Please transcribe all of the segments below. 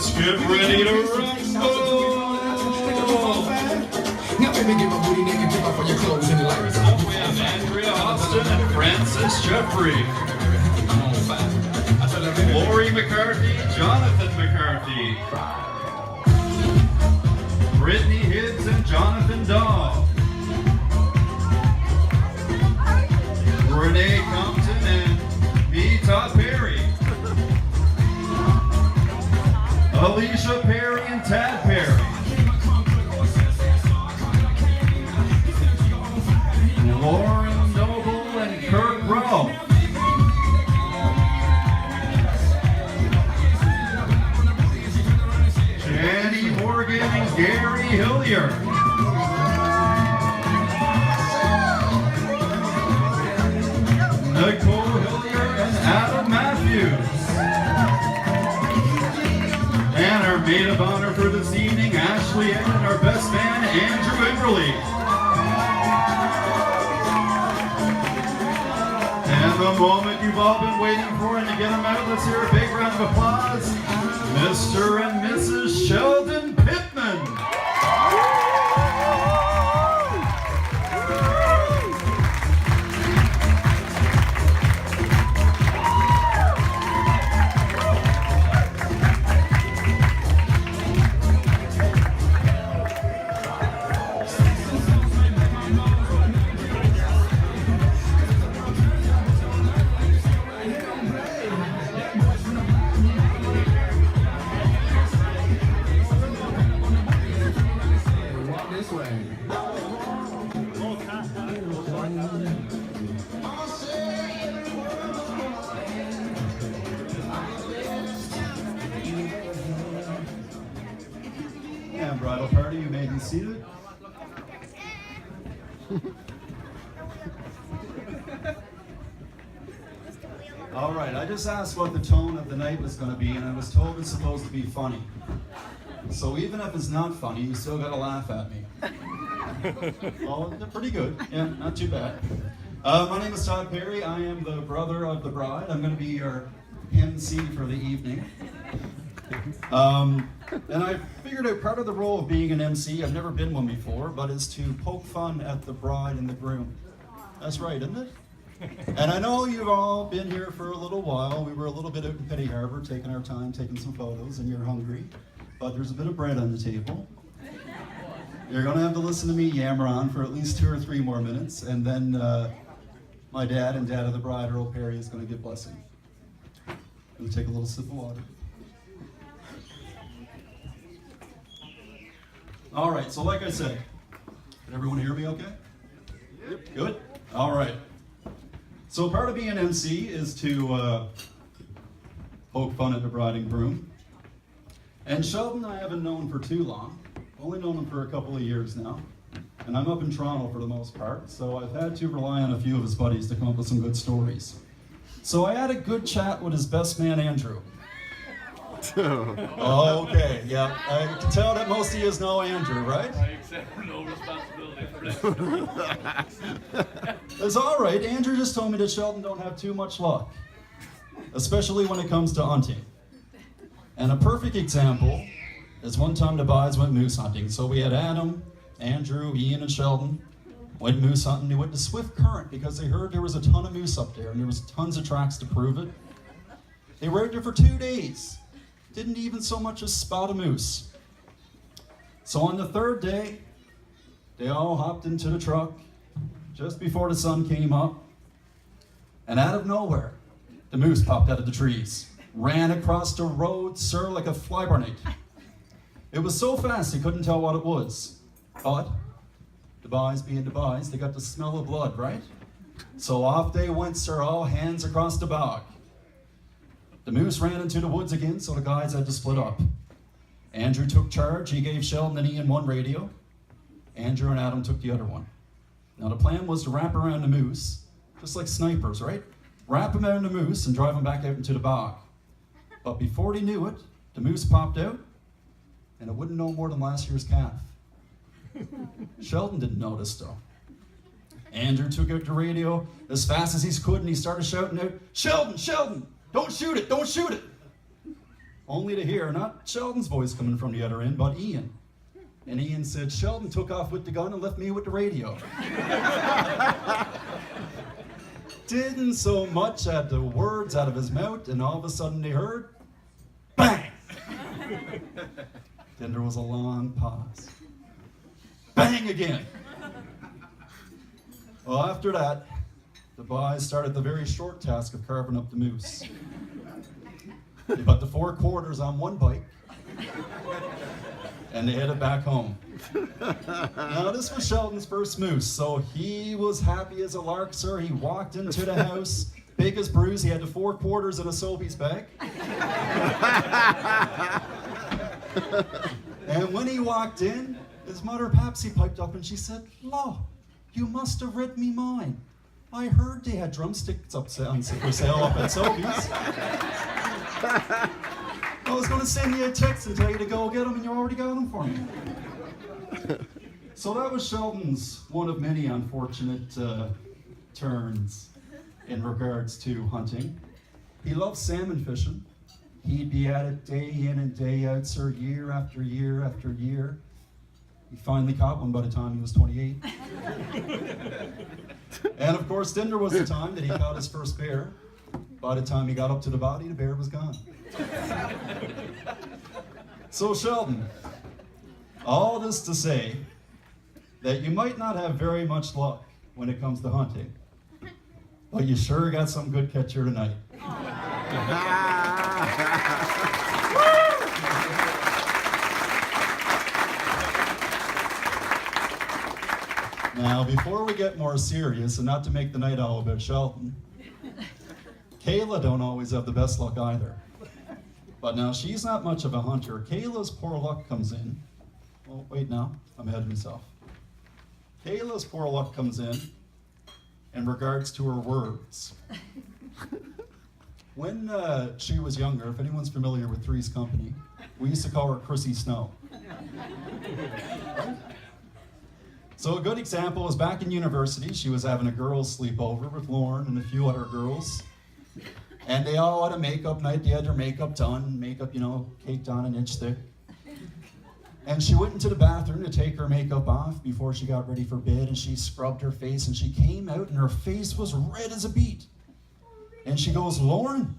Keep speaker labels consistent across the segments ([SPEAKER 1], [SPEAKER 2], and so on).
[SPEAKER 1] Let's get ready to rumble!
[SPEAKER 2] Now baby, give a booty naked, give up on your clothes and the lights.
[SPEAKER 1] We have Andrea Austin and Francis Jeffrey. Lori McCarthy, Jonathan McCarthy. Brittany Hibbs and Jonathan Daw. Renee Compton and me, Todd Perry. Alicia Perry and Tad Perry. Lauren Noble and Kirk Rowe. Jenny Morgan and Gary Hillier. Nicole Hillier and Adam Matthews. And our maid of honor for this evening, Ashley Ann, and our best man, Andrew Inverly. And the moment you've all been waiting for, and to get them out, let's hear a big round of applause. Mr. and Mrs. Sheldon Pittman. And bridal party, you may be seated. All right, I just asked what the tone of the night was going to be, and I was told it's supposed to be funny. So even if it's not funny, you still got to laugh at me. Oh, they're pretty good. Yeah, not too bad. My name is Todd Perry. I am the brother of the bride. I'm going to be your MC for the evening. And I figured out part of the role of being an MC, I've never been one before, but is to poke fun at the bride and the groom. That's right, isn't it? And I know you've all been here for a little while. We were a little bit out in Petty Harbor, taking our time, taking some photos, and you're hungry. But there's a bit of bread on the table. You're gonna have to listen to me yammer on for at least 2 or 3 more minutes, and then my dad and dad of the bride, Earl Perry, is gonna give blessing. I'm gonna take a little sip of water. All right, so like I said, can everyone hear me okay? Yep. Good? All right. So part of being an MC is to poke fun at the bride and groom. And Sheldon I haven't known for too long. Only known him for a couple of years now. And I'm up in Toronto for the most part, so I've had to rely on a few of his buddies to come up with some good stories. So I had a good chat with his best man, Andrew. Okay, yeah. I can tell that most of you know Andrew, right?
[SPEAKER 3] I accept no responsibility for that.
[SPEAKER 1] It's all right. Andrew just told me that Sheldon don't have too much luck, especially when it comes to hunting. And a perfect example is one time the boys went moose hunting. So we had Adam, Andrew, Ian, and Sheldon went moose hunting. They went to Swift Current because they heard there was a ton of moose up there and there was tons of tracks to prove it. They were out there for 2 days. Didn't even so much as spot a moose. So on the 3rd day, they all hopped into the truck just before the sun came up. And out of nowhere, the moose popped out of the trees. Ran across the road, sir, like a flybarnate. It was so fast they couldn't tell what it was. But the boys being the boys, they got the smell of blood, right? So off they went, sir, all hands across the bog. The moose ran into the woods again, so the guys had to split up. Andrew took charge. He gave Sheldon and Ian one radio. Andrew and Adam took the other one. Now the plan was to wrap around the moose, just like snipers, right? Wrap him around the moose and drive him back out into the bog. But before they knew it, the moose popped out, and it wouldn't know more than last year's calf. Sheldon didn't notice, though. Andrew took out the radio as fast as he could, and he started shouting out, "Sheldon, Sheldon! Don't shoot it! Don't shoot it!" only to hear not Sheldon's voice coming from the other end, but Ian. And Ian said, Sheldon took off with the gun and left me with the radio. Didn't so much add the words out of his mouth, and all of a sudden they heard, bang! Then there was a long pause. Bang again! Well, after that, the boys started the very short task of carving up the moose. They put the 4 quarters on one bike, and they headed back home. Now, this was Sheldon's first moose, so he was happy as a lark, sir. He walked into the house, big as Bruce. He had the 4 quarters in a Sobeys bag. And when he walked in, his mother Papsy piped up and she said, "Law, you must have read me mind. I heard they had drumsticks up for sale up at Sobeys. I was going to send you a text and tell you to go get them, and you already got them for me." So that was Sheldon's one of many unfortunate turns in regards to hunting. He loved salmon fishing. He'd be at it day in and day out, sir, year after year after year. He finally caught one by the time he was 28. And of course, then there was the time that he caught his first bear. By the time he got up to the body, the bear was gone. So Sheldon, all this to say that you might not have very much luck when it comes to hunting, but you sure got some good catch here tonight. Now, before we get more serious, and not to make the night all about Sheldon, Kayla don't always have the best luck either. But now, she's not much of a hunter. Kayla's poor luck comes in. Oh, wait now, I'm ahead of myself. Kayla's poor luck comes in regards to her words. When she was younger, if anyone's familiar with Three's Company, we used to call her Chrissy Snow. Right? So a good example was back in university, she was having a girls' sleepover with Lauren and a few other girls. And they all had a makeup night. They had their makeup done, caked on an inch thick. And she went into the bathroom to take her makeup off before she got ready for bed, and she scrubbed her face, and she came out and her face was red as a beet. And she goes, "Lauren,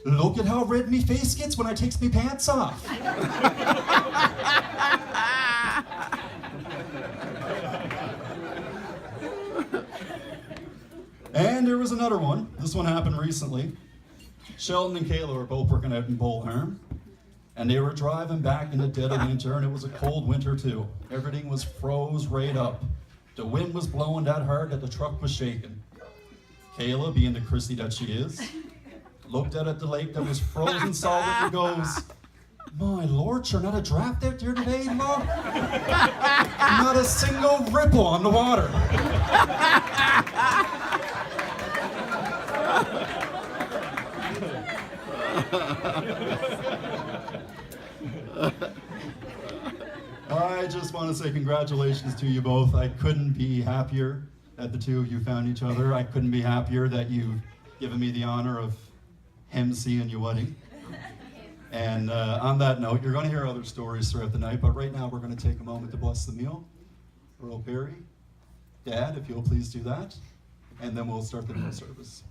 [SPEAKER 1] look at how red me face gets when I takes me pants off." And there was another one. This one happened recently. Sheldon and Kayla were both working out in Bullharm, and they were driving back in the dead of winter, and it was a cold winter too. Everything was froze right up. The wind was blowing that hard that the truck was shaking. Kayla, being the Chrissy that she is, looked out at the lake that was frozen solid and goes, "My lord, sure not a draft out there today, love? Not a single ripple on the water." I just want to say congratulations to you both. I couldn't be happier that the two of you found each other. I couldn't be happier that you've given me the honor of emceeing your wedding. And on that note, you're going to hear other stories throughout the night, but right now we're going to take a moment to bless the meal. Earl Perry, Dad, if you'll please do that, and then we'll start the meal service.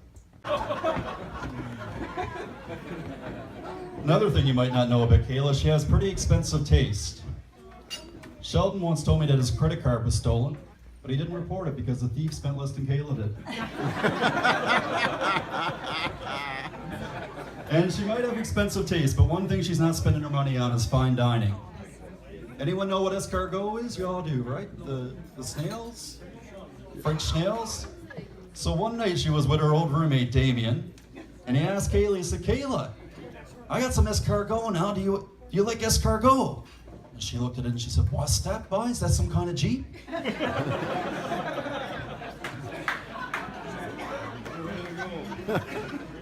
[SPEAKER 1] Another thing you might not know about Kayla, she has pretty expensive taste. Sheldon once told me that his credit card was stolen, but he didn't report it because the thief spent less than Kayla did. And she might have expensive taste, but one thing she's not spending her money on is fine dining. Anyone know what escargot is? You all do, right? The snails? French snails? So one night she was with her old roommate, Damien, and he asked Kayla, he said, "Kayla, I got some escargot now. Do you like escargot?" And she looked at it and she said, "What's that, boy? Is that some kind of Jeep?"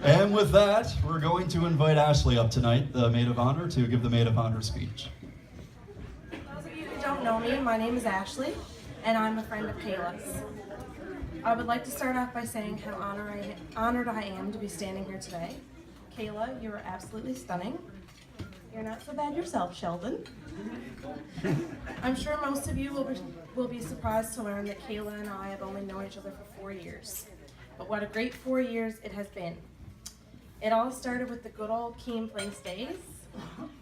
[SPEAKER 1] And with that, we're going to invite Ashley up tonight, the maid of honor, to give the maid of honor speech.
[SPEAKER 4] Those of you who don't know me, my name is Ashley, and I'm a friend of Kayla's. I would like to start off by saying how honored I am to be standing here today. Kayla, you are absolutely stunning. You're not so bad yourself, Sheldon. I'm sure most of you will be surprised to learn that Kayla and I have only known each other for 4 years. But what a great 4 years it has been. It all started with the good old Keen Place days,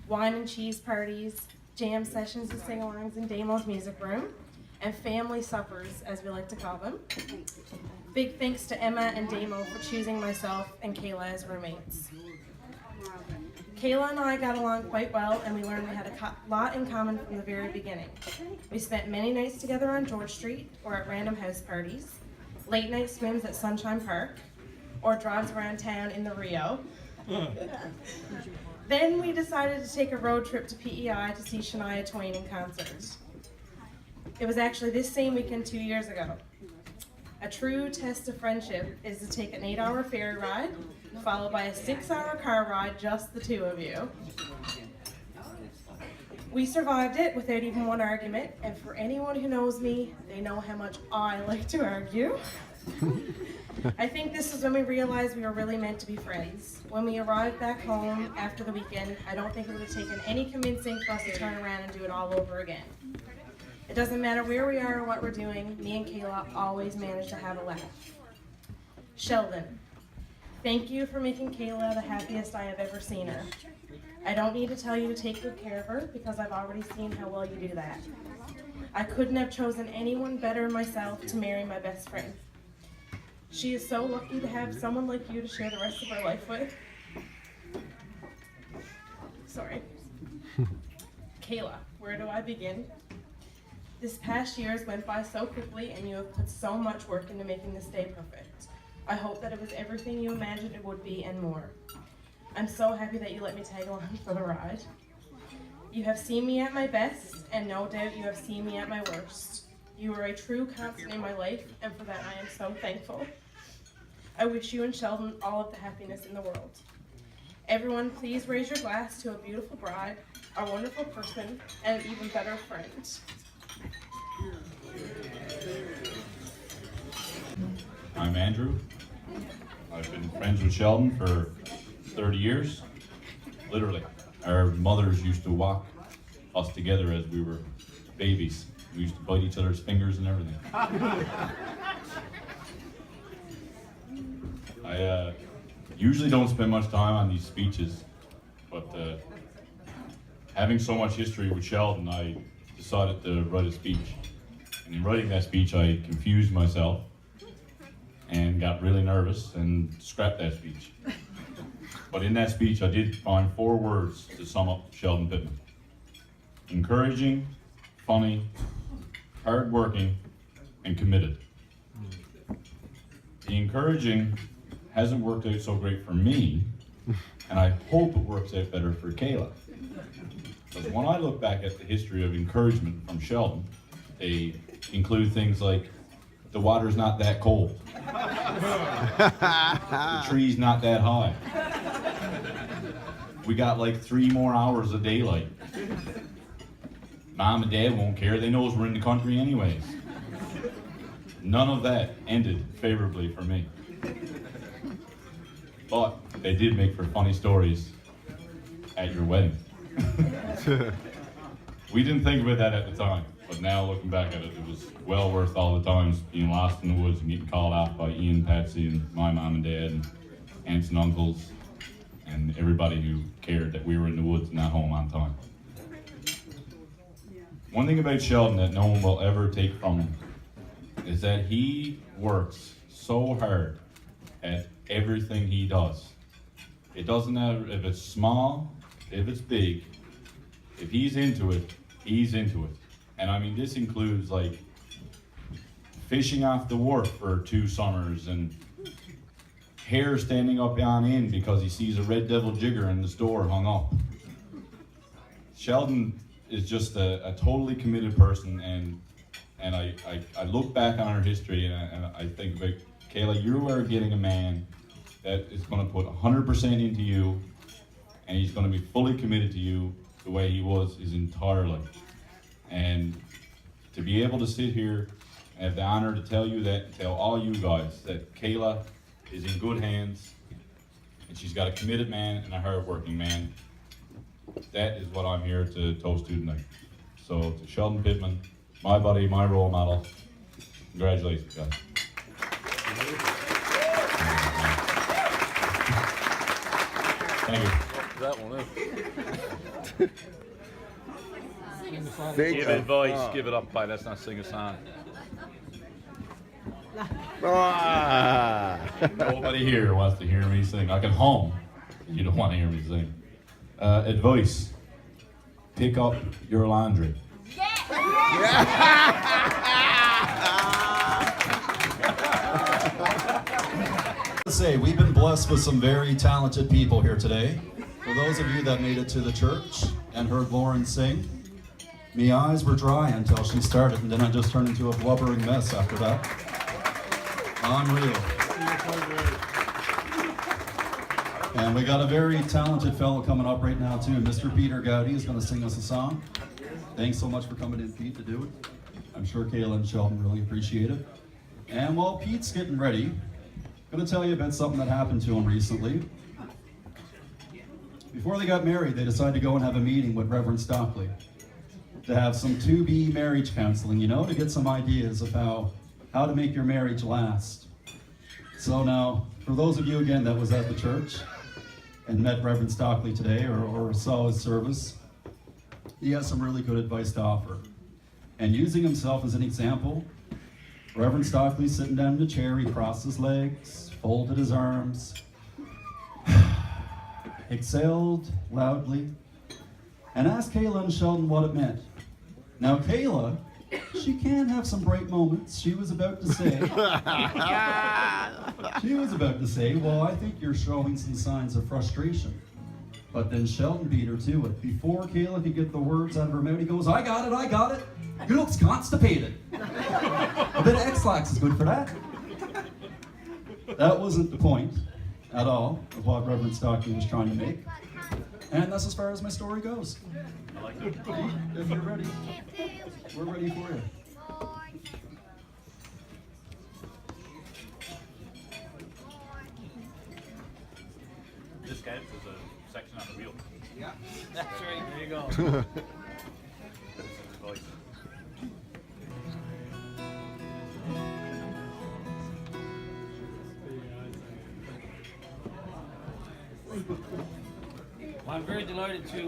[SPEAKER 4] wine and cheese parties, jam sessions and sing-alongs in Damo's music room, and family suppers, as we like to call them. Big thanks to Emma and Damo for choosing myself and Kayla as roommates. Kayla and I got along quite well, and we learned we had a lot in common from the very beginning. We spent many nights together on George Street or at random house parties, late night swims at Sunshine Park, or drives around town in the Rio. Then we decided to take a road trip to PEI to see Shania Twain in concert. It was actually this same weekend 2 years ago. A true test of friendship is to take an 8-hour ferry ride, followed by a 6-hour car ride, just the two of you. We survived it without even one argument, and for anyone who knows me, they know how much I like to argue. I think this is when we realized we were really meant to be friends. When we arrived back home after the weekend, I don't think it would have taken any convincing for us to turn around and do it all over again. It doesn't matter where we are or what we're doing, me and Kayla always manage to have a laugh. Sheldon, thank you for making Kayla the happiest I have ever seen her. I don't need to tell you to take good care of her because I've already seen how well you do that. I couldn't have chosen anyone better than myself to marry my best friend. She is so lucky to have someone like you to share the rest of her life with. Sorry. Kayla, where do I begin? This past year has went by so quickly, and you have put so much work into making this day perfect. I hope that it was everything you imagined it would be and more. I'm so happy that you let me tag along for the ride. You have seen me at my best, and no doubt you have seen me at my worst. You are a true constant in my life, and for that I am so thankful. I wish you and Sheldon all of the happiness in the world. Everyone, please raise your glass to a beautiful bride, a wonderful person, and an even better friend.
[SPEAKER 5] I'm Andrew. I've been friends with Sheldon for 30 years. Literally. Our mothers used to walk us together as we were babies. We used to bite each other's fingers and everything. I usually don't spend much time on these speeches, but having so much history with Sheldon, I decided to write a speech. And in writing that speech, I confused myself and got really nervous and scrapped that speech. But in that speech, I did find 4 words to sum up Sheldon Pittman: encouraging, funny, hardworking, and committed. The encouraging hasn't worked out so great for me, and I hope it works out better for Kayla. Because when I look back at the history of encouragement from Sheldon, they include things like, the water's not that cold, the tree's not that high, we got like 3 more hours of daylight, Mom and Dad won't care, they know we're in the country anyways. None of that ended favorably for me. But they did make for funny stories at your wedding. We didn't think about that at the time, but now looking back at it, it was well worth all the times being lost in the woods and getting called out by Ian, Patsy, and my mom and dad, and aunts and uncles, and everybody who cared that we were in the woods and not home on time. One thing about Sheldon that no one will ever take from him is that he works so hard at everything he does. It doesn't matter if it's small, if it's big. If he's into it, he's into it. And I mean, this includes like fishing off the wharf for 2 summers, and hair standing up on end because he sees a red devil jigger in the store hung up. Sheldon is just a totally committed person, and I look back on our history and I think about, Kayla, you are getting a man that is going to put 100% into you, and he's going to be fully committed to you the way he was his entire life. And to be able to sit here and have the honor to tell you that, tell all you guys that Kayla is in good hands, and she's got a committed man and a hardworking man. that is what I'm here to toast to tonight. So to Sheldon Pittman, my buddy, my role model, congratulations, guys. Thank you.
[SPEAKER 3] That one,
[SPEAKER 6] Big
[SPEAKER 3] Give advice, give it up, pal. Let's not sing a song.
[SPEAKER 6] Ah.
[SPEAKER 5] Nobody here wants to hear me sing. I can hum. You don't want to hear me sing. Advice. Pick up your laundry.
[SPEAKER 1] Say, we've been blessed with some very talented people here today. For those of you that made it to the church and heard Lauren sing, me eyes were dry until she started, and then I just turned into a blubbering mess after that. Unreal. And we got a very talented fellow coming up right now too. Mr. Peter Gowdy is going to sing us a song. Thanks so much for coming in, Pete, to do it. I'm sure Kayla and Sheldon really appreciate it. And while Pete's getting ready, I'm going to tell you about something that happened to him recently. Before they got married, they decided to go and have a meeting with Reverend Stockley to have some to-be marriage counseling, you know, to get some ideas of how to make your marriage last. So now, for those of you, again, that was at the church and met Reverend Stockley today or saw his service, he has some really good advice to offer. And using himself as an example, Reverend Stockley sitting down in a chair, he crossed his legs, folded his arms, exhaled loudly, and asked Kayla and Sheldon what it meant. Now Kayla, she can have some bright moments. She was about to say, well, I think you're showing some signs of frustration. But then Sheldon beat her to it. Before Kayla could get the words out of her mouth, he goes, I got it. You looks constipated. A bit of X-Lax is good for that. That wasn't the point at all of what Reverend Stockley was trying to make. And that's as far as my story goes.
[SPEAKER 3] I like it.
[SPEAKER 1] If you're ready, we're ready for you.
[SPEAKER 3] This counts as a section on the wheel.
[SPEAKER 7] Yeah.
[SPEAKER 3] That's right, there you go. This is advice.
[SPEAKER 8] Well, I'm very delighted to.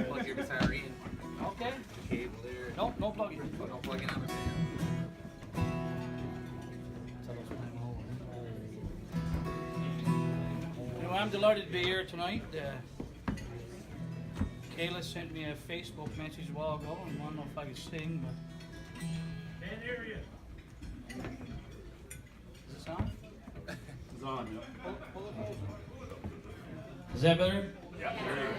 [SPEAKER 7] Plug your guitar in.
[SPEAKER 8] Okay.
[SPEAKER 7] Cable there.
[SPEAKER 8] No plugging.
[SPEAKER 7] Oh, no plugging on the
[SPEAKER 8] Anyway, I'm delighted to be here tonight. Kayla sent me a Facebook message a while ago and wanted to know if I could sing, but.
[SPEAKER 3] Can't hear you.
[SPEAKER 8] Is this on?
[SPEAKER 3] It's on, yeah.
[SPEAKER 8] Is that better?
[SPEAKER 3] Yeah, there you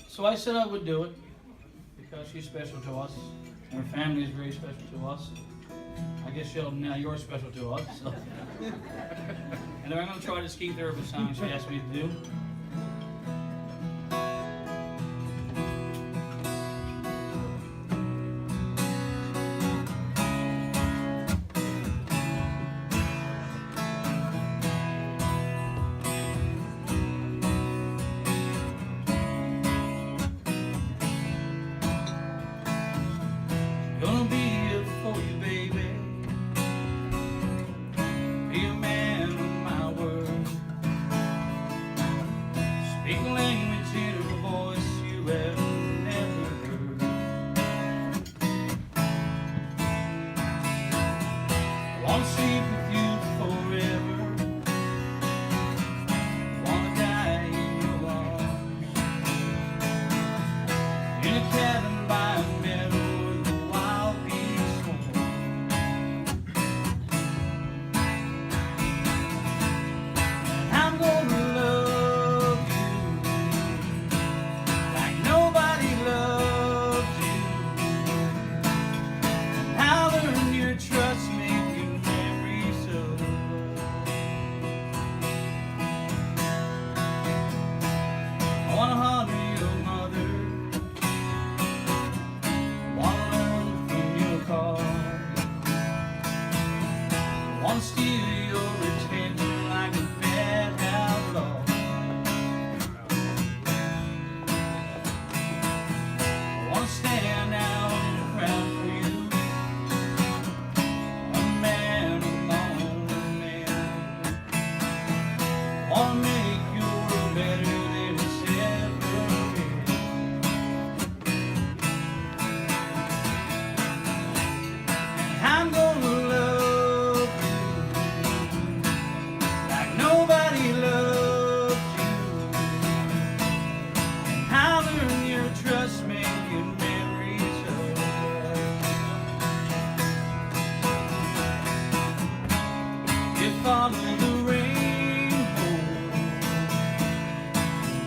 [SPEAKER 8] So I said I would do it because she's special to us. Her family is very special to us. I guess Sheldon, now you're special to us. So. And I'm going to try this Keith Urban song she asked me to do. Gonna be here for you, baby. Be a man of my word.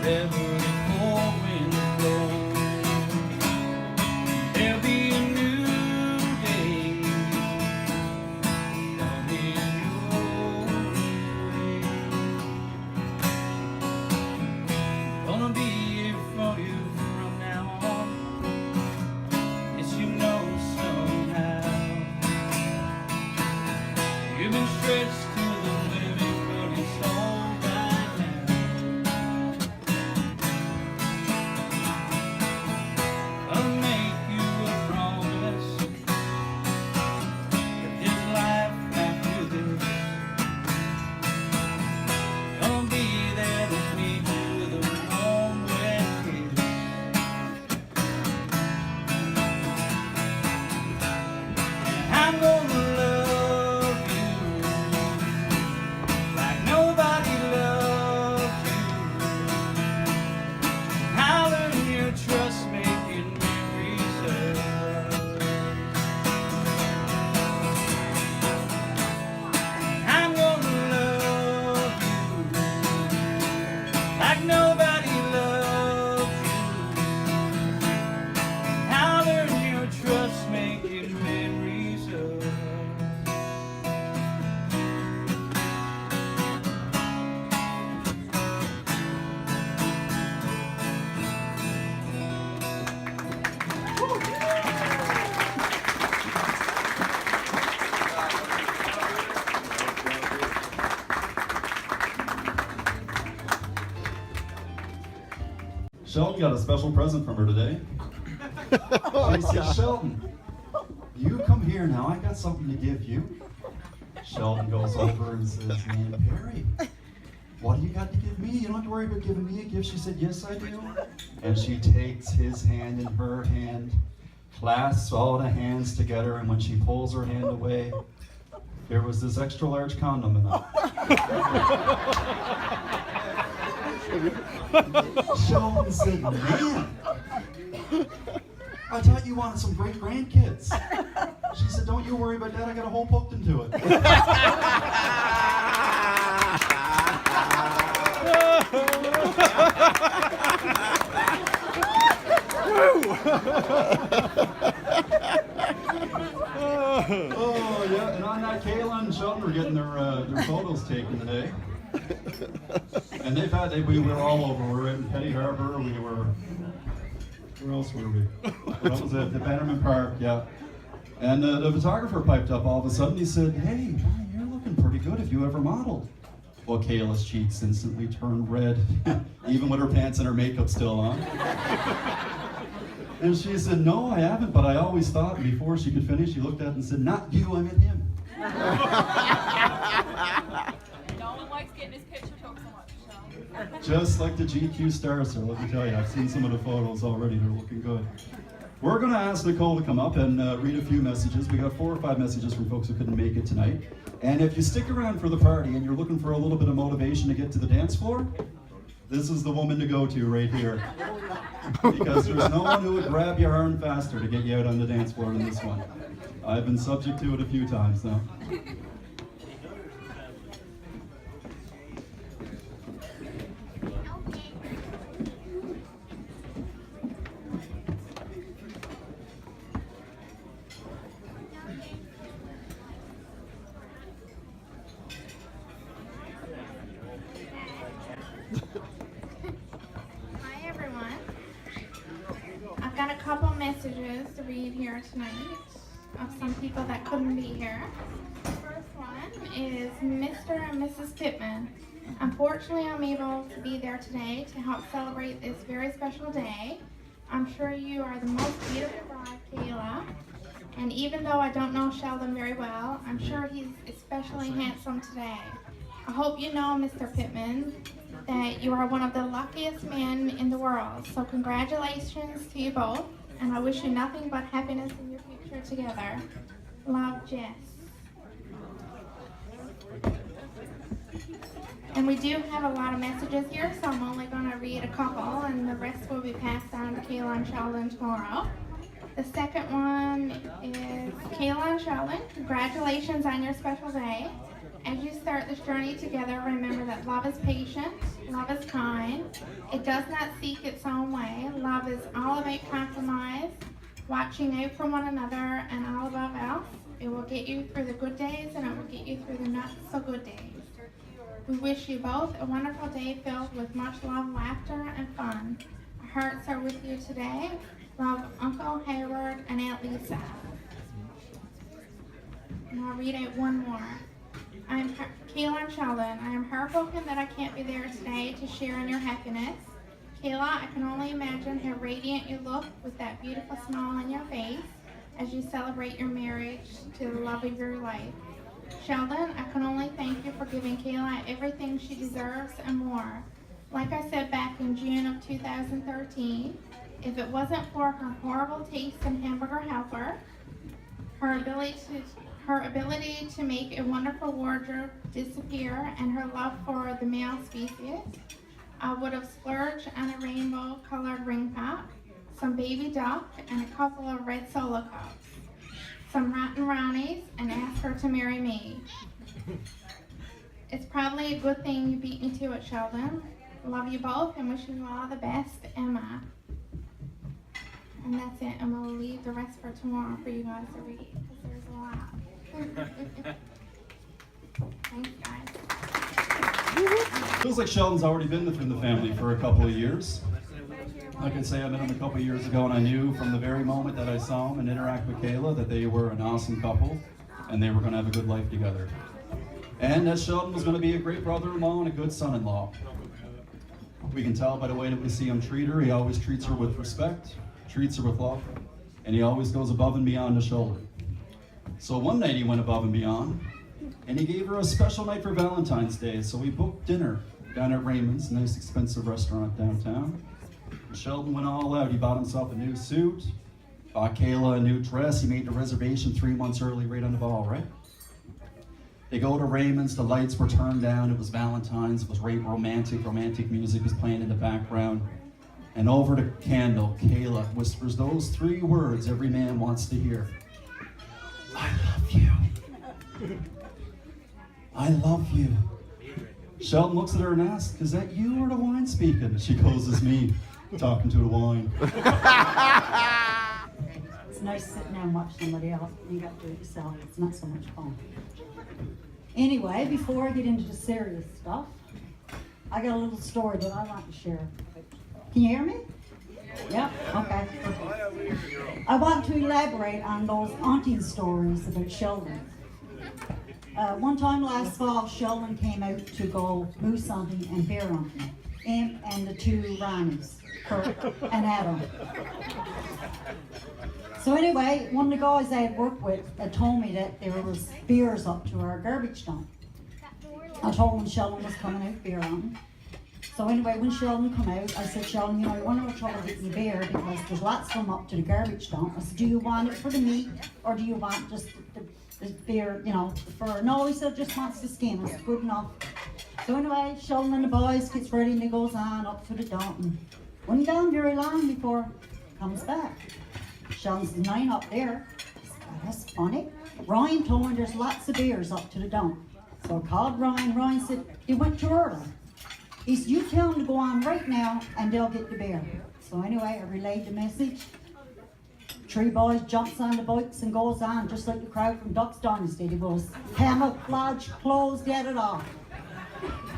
[SPEAKER 8] wherever the cold wind blows. There'll be a new day coming your way. Gonna be here for you from now on. Yes, you know somehow. You've been stretched to the limit, but it's all right now. I'll make you a promise that there's life after this. Gonna be there to meet you with a warm, wet kiss. I'm gonna love you like nobody loved you. I'll earn your trust, making memories of us. I'm gonna love you like nobody loved you. I'll earn your trust, making memories of us.
[SPEAKER 1] Sheldon got a special present from her today. She said, Sheldon, you come here now. I got something to give you. Sheldon goes over and says, man, Perry, what do you got to give me? You don't have to worry about giving me a gift. She said, yes, I do. And she takes his hand in her hand, clasps all the hands together, and when she pulls her hand away, there was this extra large condom in it. Sheldon said, man, I thought you wanted some great grandkids. She said, don't you worry about that. I got a hole poked into it. Oh, yeah, and on that, Kayla and Sheldon were getting their photos taken today. And we were all over. We were in Petty Harbor. We were, where else were we? What was it? The Bannerman Park, yeah. And the photographer piped up all of a sudden. He said, hey, Brian, you're looking pretty good. Have you ever modeled? Well, Kayla's cheeks instantly turned red, even with her pants and her makeup still on. And she said, no, I haven't, but I always thought. And before she could finish, she looked at it and said, not you, I meant him.
[SPEAKER 9] No one likes getting his picture took so much, so.
[SPEAKER 1] Just like the GQ stars, sir, let me tell you, I've seen some of the photos already. They're looking good. We're going to ask Nicole to come up and read a few messages. We got 4 or 5 messages from folks who couldn't make it tonight. And if you stick around for the party and you're looking for a little bit of motivation to get to the dance floor, this is the woman to go to right here. Because there's no one who would grab your arm faster to get you out on the dance floor than this one. I've been subject to it a few times now.
[SPEAKER 10] Hi everyone. I've got a couple messages to read here tonight of some people that couldn't be here. The first one is Mr. and Mrs. Pittman. Unfortunately, I'm able to be there today to help celebrate this very special day. I'm sure you are the most beautiful bride, Kayla. And even though I don't know Sheldon very well, I'm sure he's especially handsome today. I hope you know, Mr. Pittman, that you are one of the luckiest men in the world. So congratulations to you both, and I wish you nothing but happiness in your future together. Love, Jess. And we do have a lot of messages here, so I'm only going to read a couple, and the rest will be passed on to Kayla and Sheldon tomorrow. The second one is Kayla and Sheldon. Congratulations on your special day. As you start this journey together, remember that love is patient, love is kind, It does not seek its own way. Love is all about compromise, watching out for one another, and all above else. It will get you through the good days, and it will get you through the not so good days. We wish you both a wonderful day filled with much love, laughter, and fun. Our hearts are with you today. Love, Uncle Hayward and Aunt Lisa. And I'll read out one more. I'm Kayla and Sheldon. I am heartbroken that I can't be there today to share in your happiness. Kayla, I can only imagine how radiant you look with that beautiful smile on your face as you celebrate your marriage to the love of your life. Sheldon, I can only thank you for giving Kayla everything she deserves and more. Like I said back in June of 2013, if it wasn't for her horrible taste in hamburger helper, her ability to make a wonderful wardrobe disappear, and her love for the male species, I would have splurged on a rainbow-colored ring pop, some baby duck, and a couple of red Solo cups, some rotten brownies, and asked her to marry me. It's probably a good thing you beat me to it, Sheldon. Love you both and wishing you all the best, Emma. And that's it, and we'll leave the rest for tomorrow for you guys to read, because there's a lot. Thanks, guys.
[SPEAKER 1] Feels like Sheldon's already been within the family for a couple of years. I can say I met him a couple of years ago, and I knew from the very moment that I saw him and interact with Kayla that they were an awesome couple, and they were going to have a good life together. And that Sheldon was going to be a great brother-in-law and a good son-in-law. We can tell by the way that we see him treat her. He always treats her with respect, treats her with love, and he always goes above and beyond the shoulder. So one night he went above and beyond, and he gave her a special night for Valentine's Day. So we booked dinner down at Raymond's, a nice expensive restaurant downtown. And Sheldon went all out. He bought himself a new suit, bought Kayla a new dress. He made the reservation 3 months early, right on the ball, right? They go to Raymond's, the lights were turned down, it was Valentine's, it was romantic music was playing in the background. And over the candle, Kayla whispers those 3 words every man wants to hear. I love you. I love you. Sheldon looks at her and asks, is that you or the wine speaking? She goes, it's me, talking to the wine.
[SPEAKER 11] It's nice sitting there and watch somebody else. You got to do it yourself. It's not so much fun. Anyway, before I get into the serious stuff, I got a little story that I want to share. Can you hear me? Yeah? Okay. I want to elaborate on those auntie stories about Sheldon. One time last fall, Sheldon came out to go moose hunting and bear hunting. Him and the 2 Ronnies, Kurt and Adam. So anyway, one of the guys I had worked with had told me that there was bears up to our garbage dump. I told him Sheldon was coming out bear hunting. So anyway, when Sheldon come out, I said, Sheldon, you know, I want to try to get you bear because there's lots of them up to the garbage dump. I said, do you want it for the meat or do you want just the bear, you know, the fur? No, he said, just wants the skin. I said, good enough. So anyway, Sheldon and the boys gets ready and he goes on up to the dump and wasn't gone very long before he comes back. Sheldon's the 9 up there. He said, oh, that's funny. Ryan told me there's lots of bears up to the dump. So I called Ryan. Ryan said, they went too early. He said, you tell them to go on right now and they'll get the bear. So anyway, I relayed the message. 3 boys jumps on the bikes and goes on, just like the crowd from Duck's Dynasty. He goes, camouflage, clothes, get it off.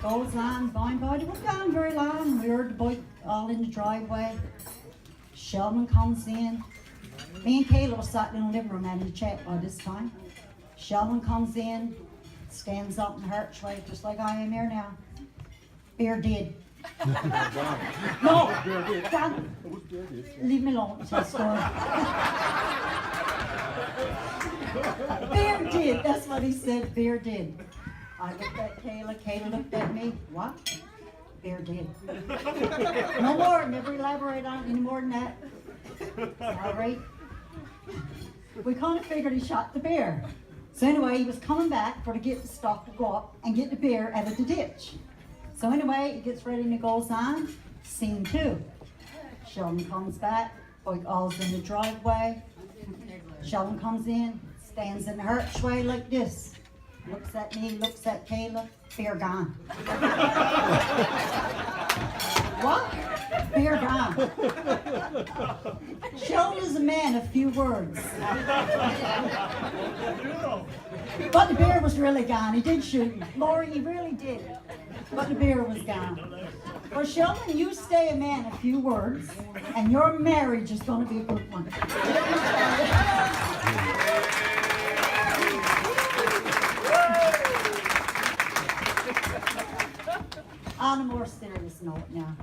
[SPEAKER 11] Goes on, by and by, they weren't gone very long. We heard the bike all in the driveway. Sheldon comes in. Me and Kayla were sat in the living room having a chat by this time. Sheldon comes in, stands up in the archway, just like I am here now. Bear dead. No, Dad, leave me alone. It's my story. Bear dead, that's what he said, bear dead. I looked at Kayla, Kayla looked at me. What? Bear dead. No more, never elaborate on it any more than that. All right. We kind of figured he shot the bear. So anyway, he was coming back for to get the stuff to go up and get the bear out of the ditch. So anyway, he gets ready and he goes on. Scene 2. Sheldon comes back, bike all's in the driveway. Sheldon comes in, stands in the archway like this. Looks at me, looks at Kayla, bear gone. What? bear gone. Sheldon is a man of few words. But the bear was really gone. He did shoot me. Lori, he really did. But the bear was gone. Well, Sheldon, you stay a man of few words, and your marriage is going to be a good one. On a more serious note now,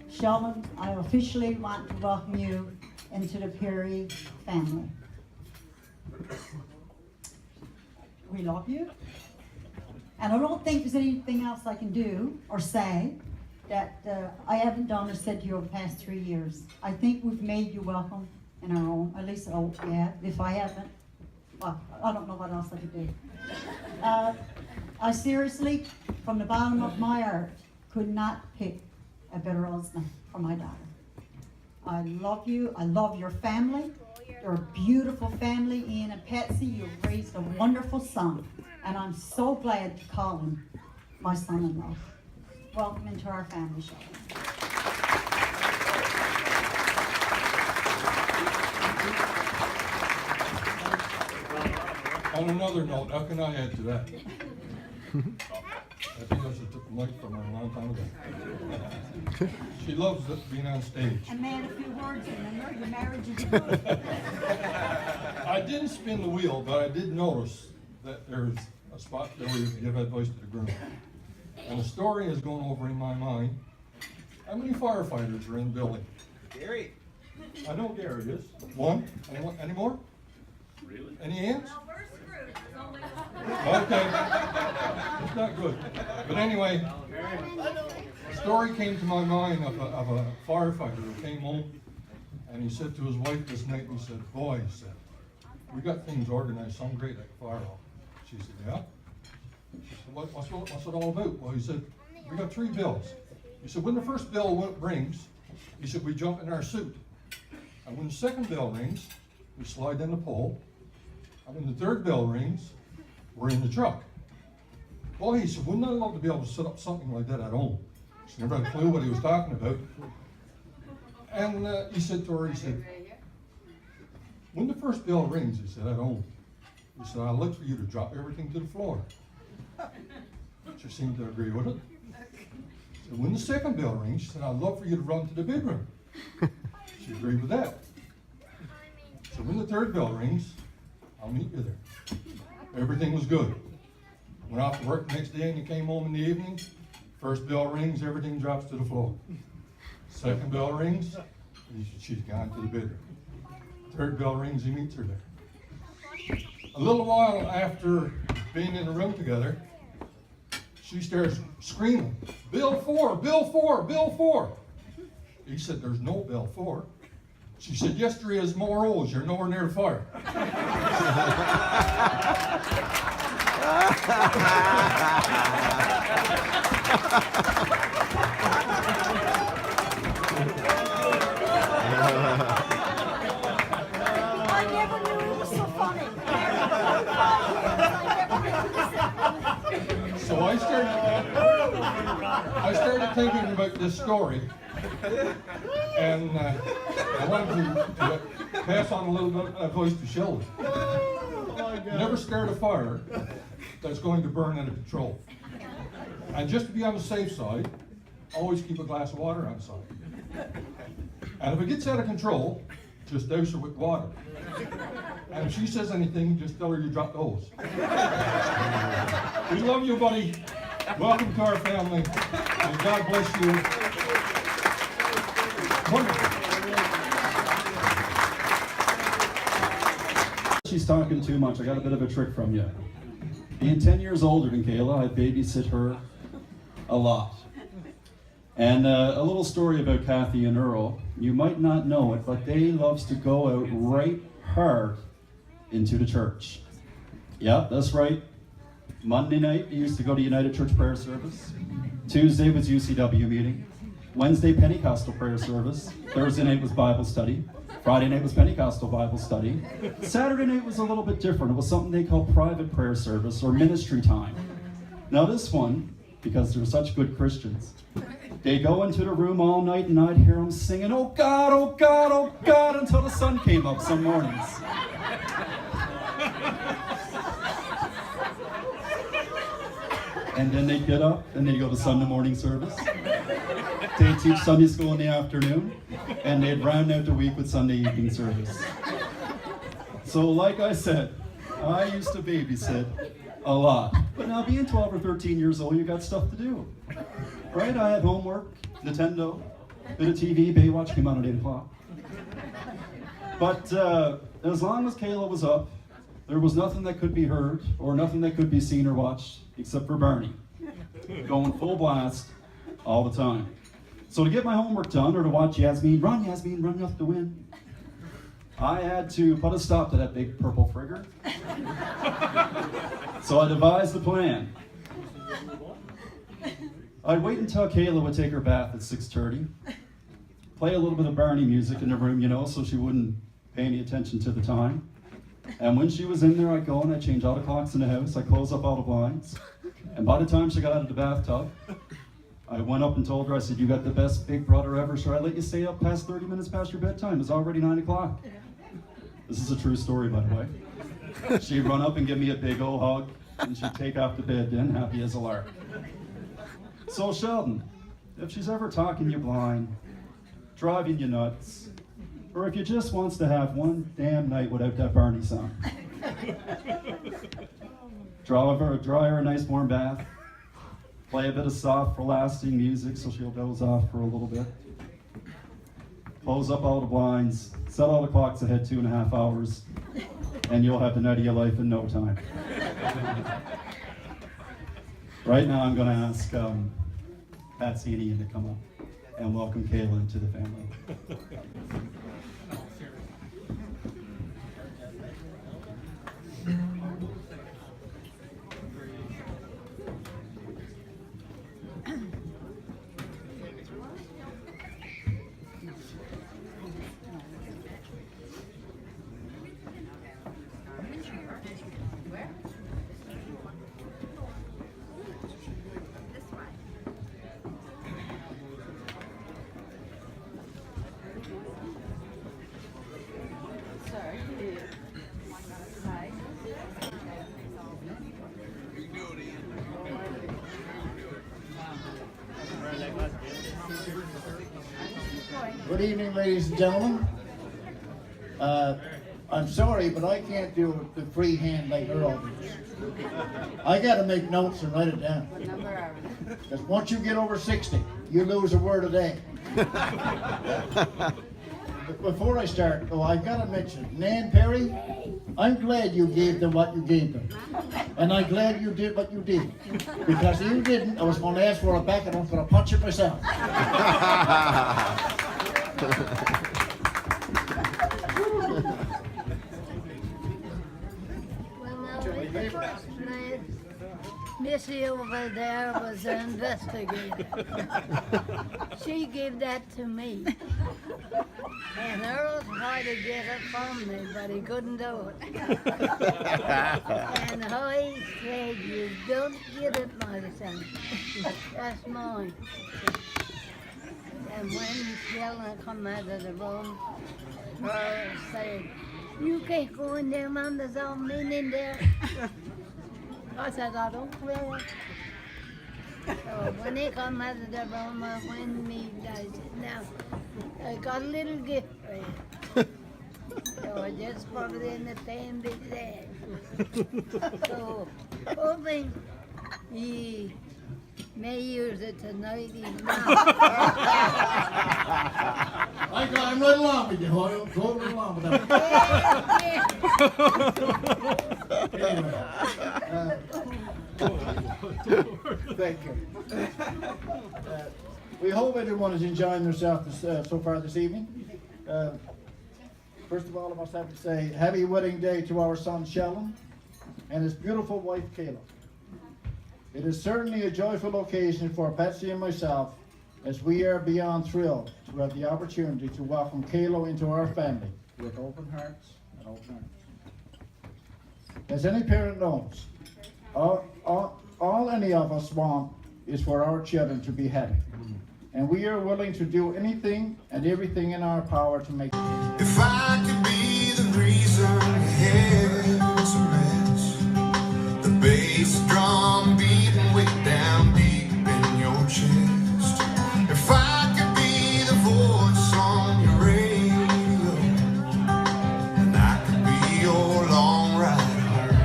[SPEAKER 11] Sheldon, I officially want to welcome you into the Perry family. We love you, and I don't think there's anything else I can do or say that I haven't done or said to you over the past 3 years. I think we've made you welcome in our own, at least I hope we have. If I haven't, well, I don't know what else I could do. I seriously, from the bottom of my heart, could not pick a better husband for my daughter. I love you. I love your family. You're a beautiful family, Ian and Patsy. You've raised a wonderful son, and I'm so glad to call him my son-in-law. Welcome into our family, Sheldon.
[SPEAKER 12] On another note, how can I add to that? I think I should took the mic from her a long time ago. She loves being on stage.
[SPEAKER 11] A man, a few words, and your marriage is good.
[SPEAKER 12] I didn't spin the wheel, but I did notice that there's a spot there where you can give advice to the groom. And a story is going over in my mind. How many firefighters are in the building?
[SPEAKER 7] Gary.
[SPEAKER 12] I know Gary is. One? Any more?
[SPEAKER 3] Really?
[SPEAKER 12] Any hands?
[SPEAKER 9] Well, we're screwed. There's only
[SPEAKER 12] Okay. It's not good. But anyway, a story came to my mind of a firefighter who came home and he said to his wife this night, he said, boy, he said, we got things organized some great like fire hall. She said, yeah? She said, what's it all about? Well, he said, we got 3 bills. He said, when the first bell rings, he said, we jump in our suit. And when the second bell rings, we slide in the pole. And when the third bell rings, we're in the truck. Well, he said, wouldn't I love to be able to set up something like that at home? She never had a clue what he was talking about. And he said to her, he said, when the first bell rings, he said, at home, he said, I'd like for you to drop everything to the floor. She seemed to agree with it. So when the second bell rings, she said, I'd love for you to run to the bedroom. She agreed with that. So when the third bell rings, I'll meet you there. Everything was good. Went off to work the next day and he came home in the evening. First bell rings, everything drops to the floor. Second bell rings, she's gone to the bedroom. Third bell rings, he meets her there. A little while after being in the room together, she starts screaming, Bill 4, Bill 4, Bill 4. He said, there's no Bill 4. She said, yes, there is, more O's. You're nowhere near the fire.
[SPEAKER 11] I never knew it was so funny.
[SPEAKER 12] So I started thinking about this story, and I wanted to pass on a little bit of advice to Sheldon. Never start a fire that's going to burn out of control. And just to be on the safe side, always keep a glass of water on side. And if it gets out of control, just douse her with water. And if she says anything, just tell her you dropped the hose. We love you, buddy. Welcome to our family. And God bless you. Wonderful.
[SPEAKER 1] She's talking too much. I got a bit of a trick from you. Being 10 years older than Kayla, I babysit her a lot. And a little story about Kathy and Earl. You might not know it, but they loves to go out right hard into the church. Yeah, that's right. Monday night, they used to go to United Church prayer service. Tuesday was UCW meeting. Wednesday, Pentecostal prayer service. Thursday night was Bible study. Friday night was Pentecostal Bible study. Saturday night was a little bit different. It was something they call private prayer service or ministry time. Now this one, because they're such good Christians. They go into the room all night and I'd hear them singing, "Oh God, oh God, oh God," until the sun came up some mornings. And then they'd get up and they'd go to Sunday morning service. They'd teach Sunday school in the afternoon, and they'd round out the week with Sunday evening service. So like I said, I used to babysit a lot. But now being 12 or 13 years old, you got stuff to do. Right? I had homework, Nintendo, bit of TV, Baywatch came out at 8 o'clock. But as long as Kayla was up, there was nothing that could be heard or nothing that could be seen or watched except for Barney, going full blast all the time. So to get my homework done or to watch Yasmin, run up to win, I had to put a stop to that big purple frigger. So I devised a plan. I'd wait until Kayla would take her bath at 6:30, play a little bit of Barney music in the room, you know, so she wouldn't pay any attention to the time. And when she was in there, I'd go and I'd change all the clocks in the house, I'd close up all the blinds. And by the time she got out of the bathtub, I went up and told her, I said, "You got the best big brother ever, so I let you stay up past 30 minutes past your bedtime. It's already 9 o'clock. This is a true story, by the way. She'd run up and give me a big old hug, and she'd take off to bed then, happy as a lark. So Sheldon, if she's ever talking you blind, driving you nuts, or if you just wants to have one damn night without that Barney song, draw her a nice warm bath, play a bit of soft, relaxing music so she'll doze off for a little bit, close up all the blinds, set all the clocks ahead 2.5 hours, and you'll have the night of your life in no time." Right now I'm going to ask Patsy and Ian to come up and welcome Kayla into the family.
[SPEAKER 13] Good evening, ladies and gentlemen. I'm sorry, but I can't do the free hand like Earl does. I got to make notes and write it down. Because once you get over 60, you lose a word a day. Before I start, though, I've got to mention, Nan Perry, I'm glad you gave them what you gave them. And I'm glad you did what you did. Because if you didn't, I was going to ask for it back and I was going to punch it myself.
[SPEAKER 14] Missy over there was an investigator. She gave that to me. And Earl tried to get it from me, but he couldn't do it. And I said, "You don't get it, my son. That's mine." And when Sheldon come out of the room, Earl said, "You can't go in there, Mom, there's all men in there." I said, "I don't care." So when they come out of the room, I went me, I said, "Now, I got a little gift for you." So I just put it in the family bag. So, hoping he may use it tonight. He's not.
[SPEAKER 13] I got him right along with you. Go right along with him. Thank you. We hope everyone is enjoying themselves so far this evening. First of all, I must have to say happy wedding day to our son Sheldon and his beautiful wife Kayla. It is certainly a joyful occasion for Patsy and myself, as we are beyond thrilled to have the opportunity to welcome Kayla into our family with open hearts and open arms. As any parent knows, all any of us want is for our children to be happy. And we are willing to do anything and everything in our power to make it.
[SPEAKER 15] If I could be the reason your head's a mess, the bass drum beating way down deep in your chest. If I could be the voice on your radio, and I could be your long ride home.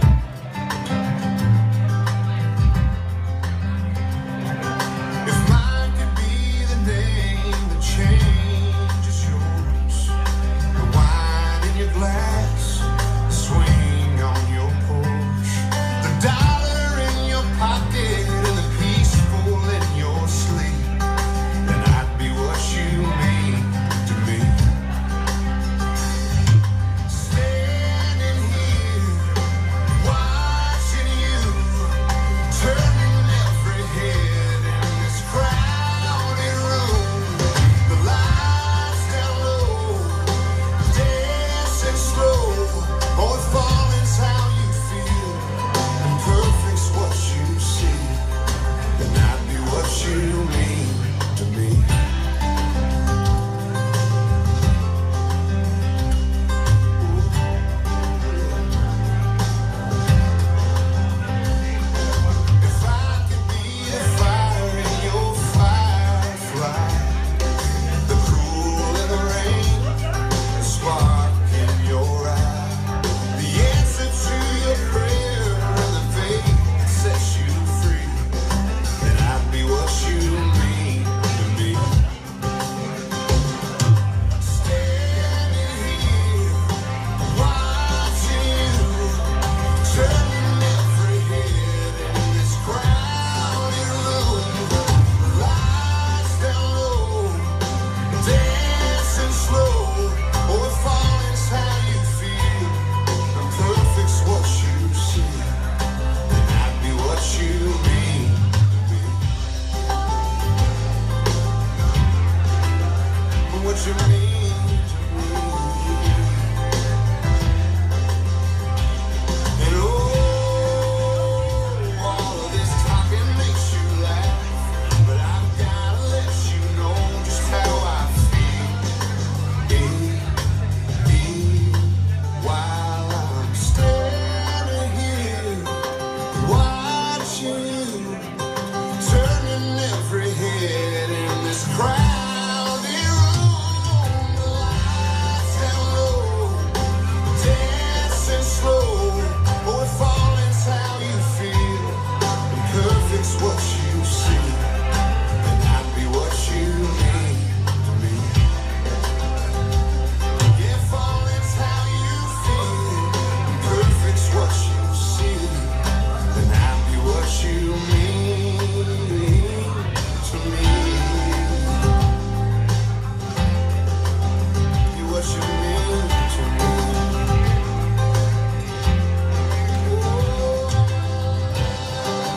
[SPEAKER 15] If mine could be the name that changes yours, the wine in your glass, the swing on your porch, the dollar in your pocket and the peaceful in your sleep, then I'd be what you mean to me. Standing here, watching you, turning every head in this crowded room. The lights down low, dancing slow. Oh, if falling's how you feel, and perfect's what you see, then I'd be what you mean to me. If I could be the fire in your firefly, the cool in the rain, the spark in your eye, the answer to your prayer and the faith that sets you free, then I'd be what you mean to me. Standing here, watching you, turning every head in this crowded room. Lights down low, dancing slow. Oh, if falling's how you feel, and perfect's what you see, then I'd be what you mean to be. What you mean to me. And oh, all of this talking makes you laugh, but I've gotta let you know just how I feel. While I'm standing here, watching you, turning every head in this crowded room. The lights down low, dancing slow. Oh, if falling's how you feel, and perfect's what you see, then I'd be what you mean to me. Yeah, falling's how you feel, and perfect's what you see, then I'd be what you mean to me. Be what you mean to me.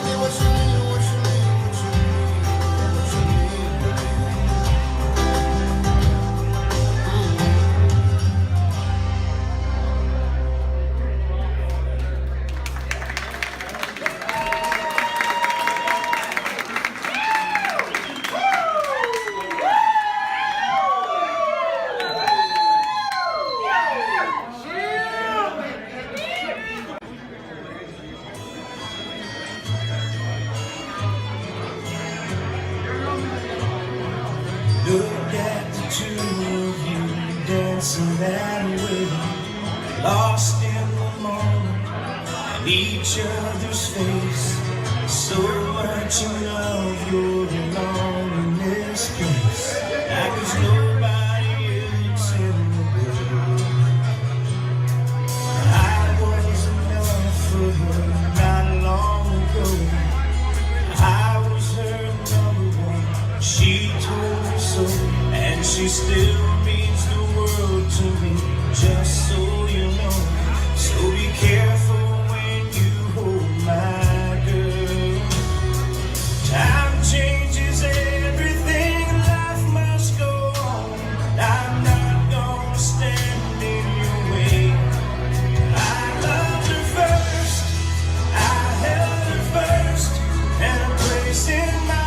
[SPEAKER 15] Be what you mean, what you mean, what you mean, what you mean to me.
[SPEAKER 16] Look at the two of you dancing that way, lost in the moment, and each other's face. So much in love, you're alone in this place. Like there's nobody else in the world. I was enough for her not long ago. I was her number one. She told me so, and she still means the world to me, just so you know. So be careful when you hold my girl. Time changes everything, life must go on. I'm not gonna stand in your way. I loved her first, I held her first, and a place in my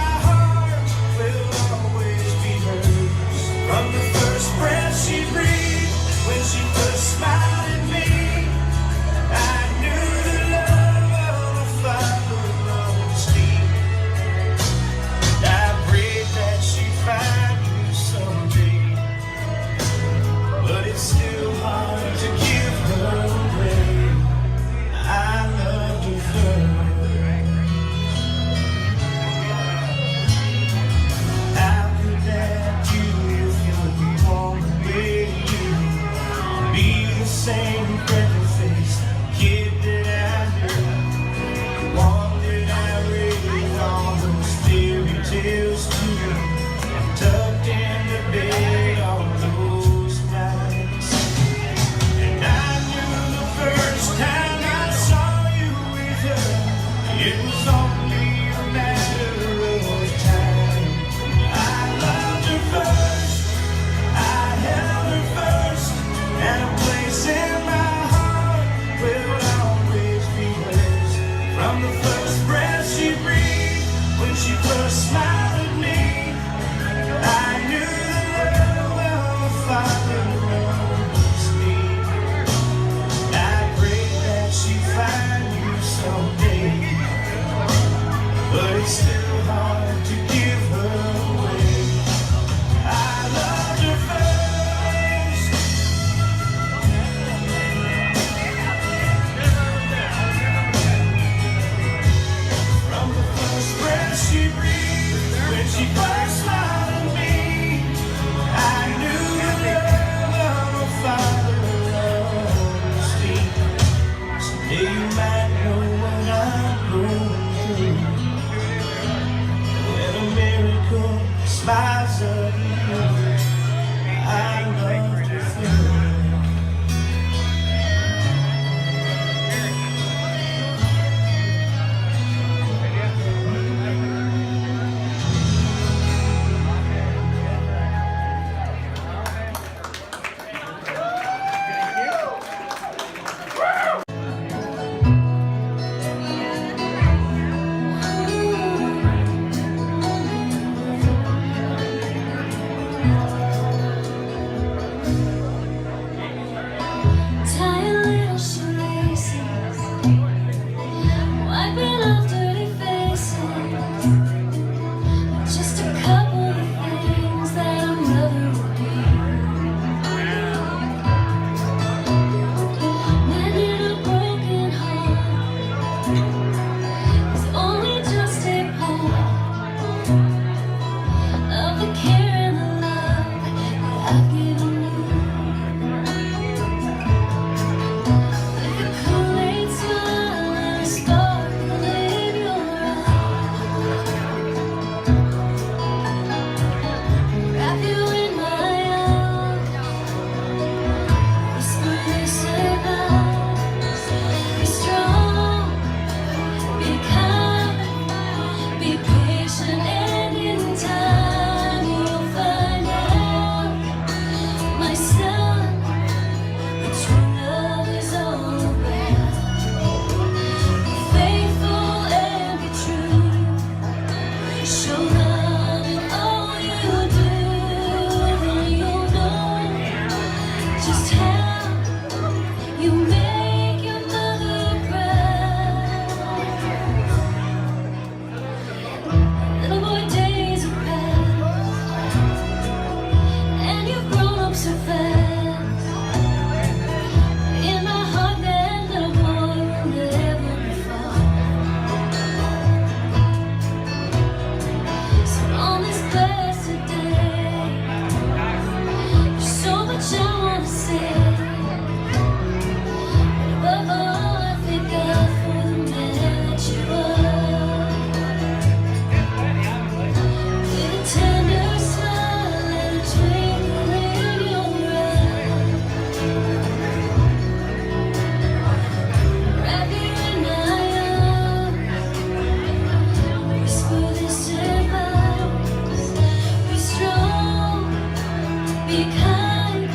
[SPEAKER 15] Be kind,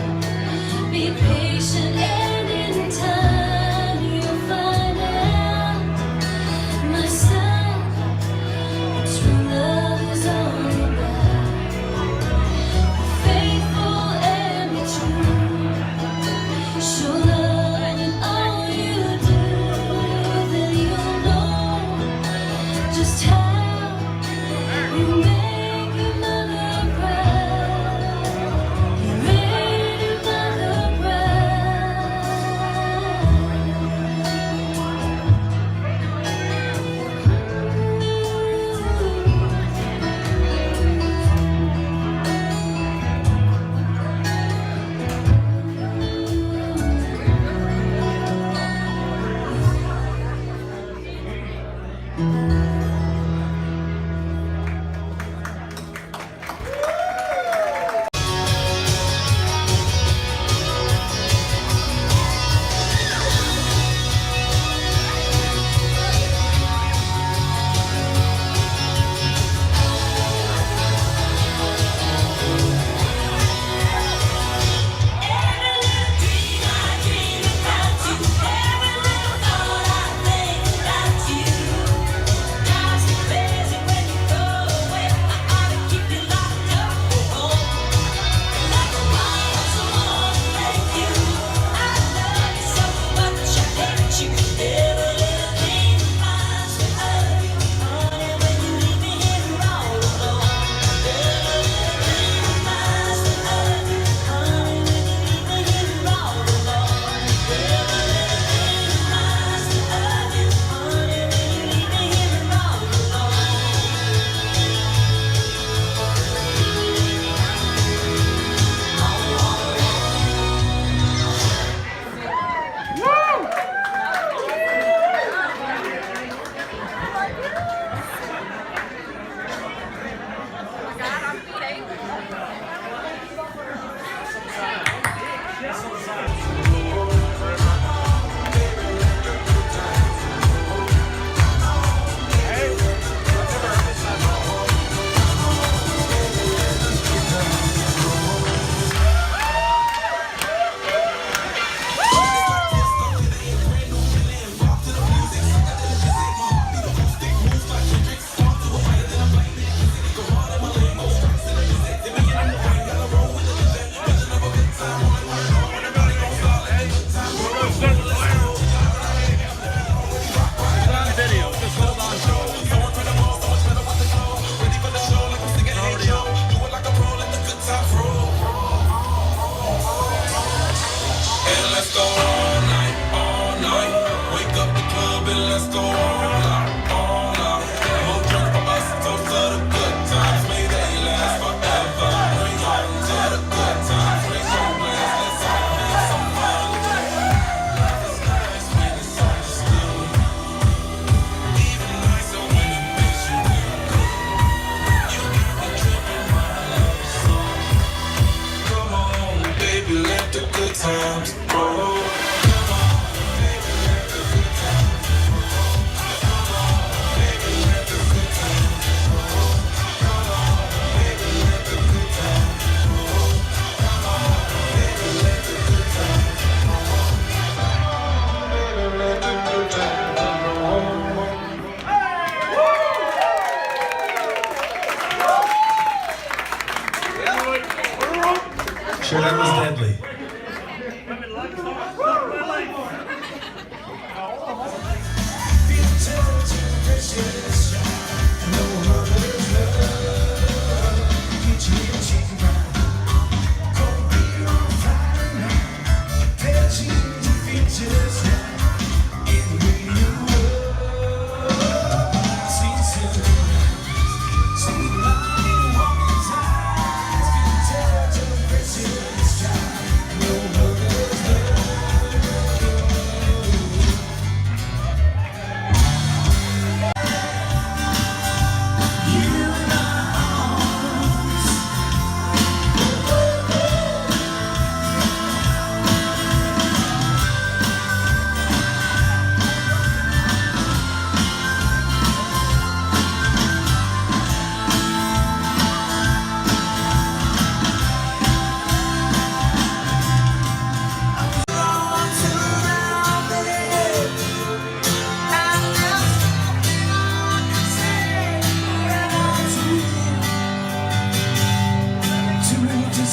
[SPEAKER 15] be patient, and in time you'll find out, my son, what true love is all about. Be faithful and be true. Show love in all you do, then you'll know just how you make your mother proud. You made your mother
[SPEAKER 16] Sure, that was deadly.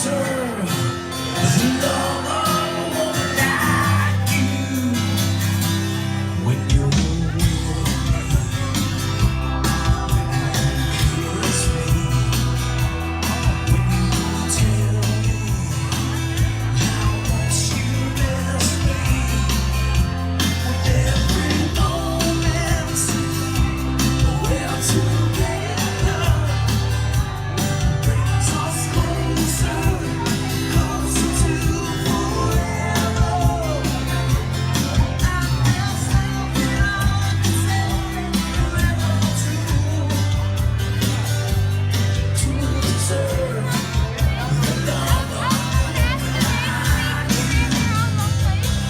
[SPEAKER 16] deserve the love of a woman like you. When you're with me, when you kiss me, when you tell me how much you miss me, with every moment we're together brings us closer, closer to forever. There's nothing I can say forever to deserve the love of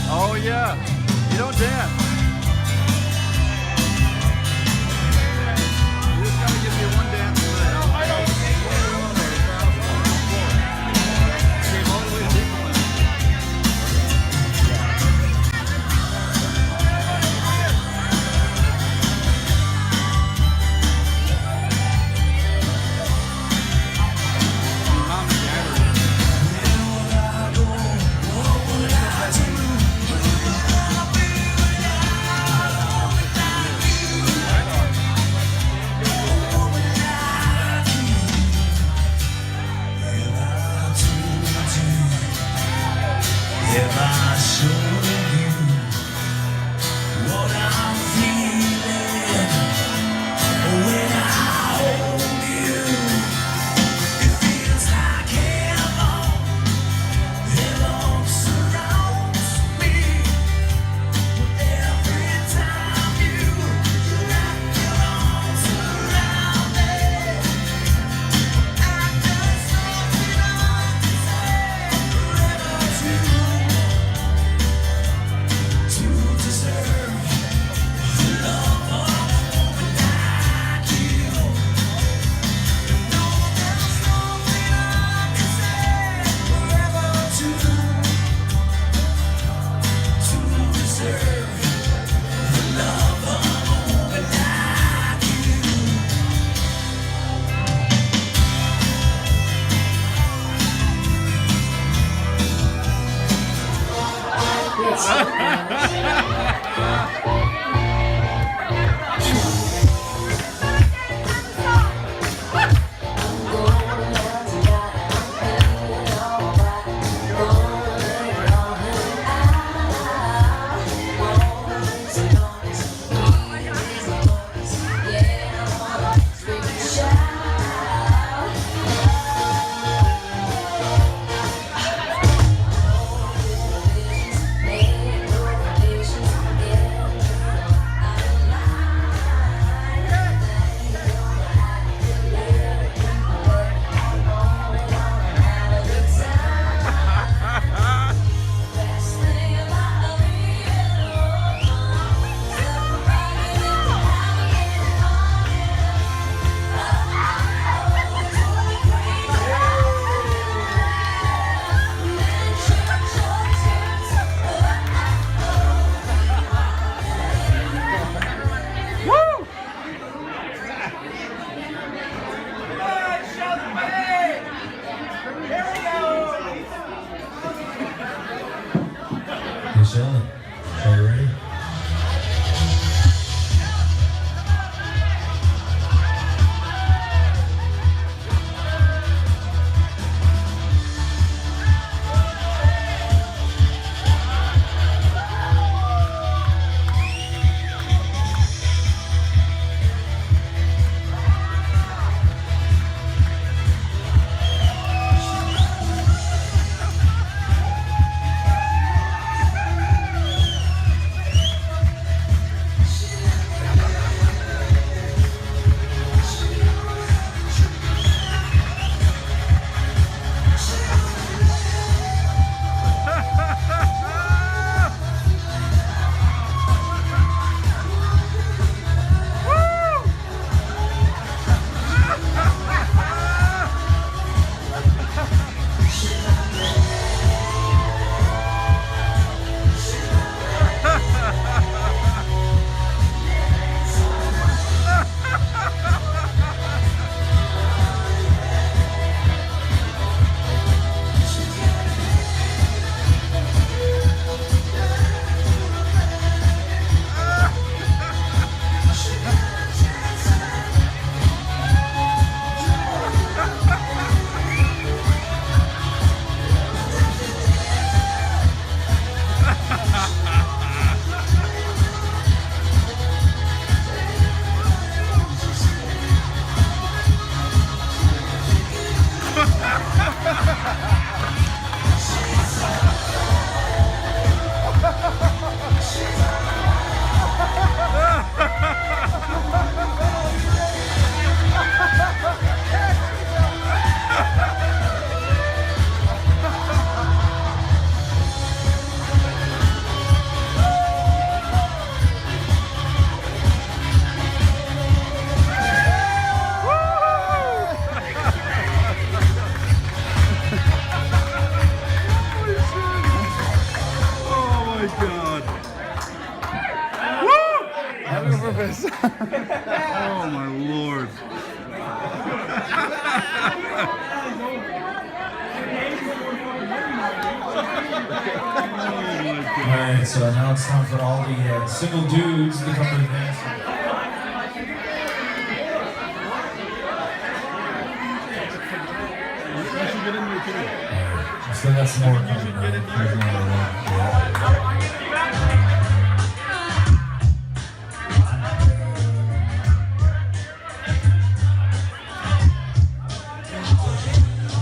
[SPEAKER 3] Oh yeah, you don't dance. You just gotta give me one dance. Came all the way to Pittman.
[SPEAKER 16] Have I shown you what I'm feeling when I hold you? It feels like heaven surrounds me. Every time you wrap your arms around me, there's nothing I can say forever to deserve the love of a woman like you. No, there's nothing I can say forever to deserve the love of a woman like you.
[SPEAKER 15] Michelle, are you ready?
[SPEAKER 6] Oh my lord.
[SPEAKER 16] Alright, so now it's time for all the single dudes to come to the dance. Still got some more coming.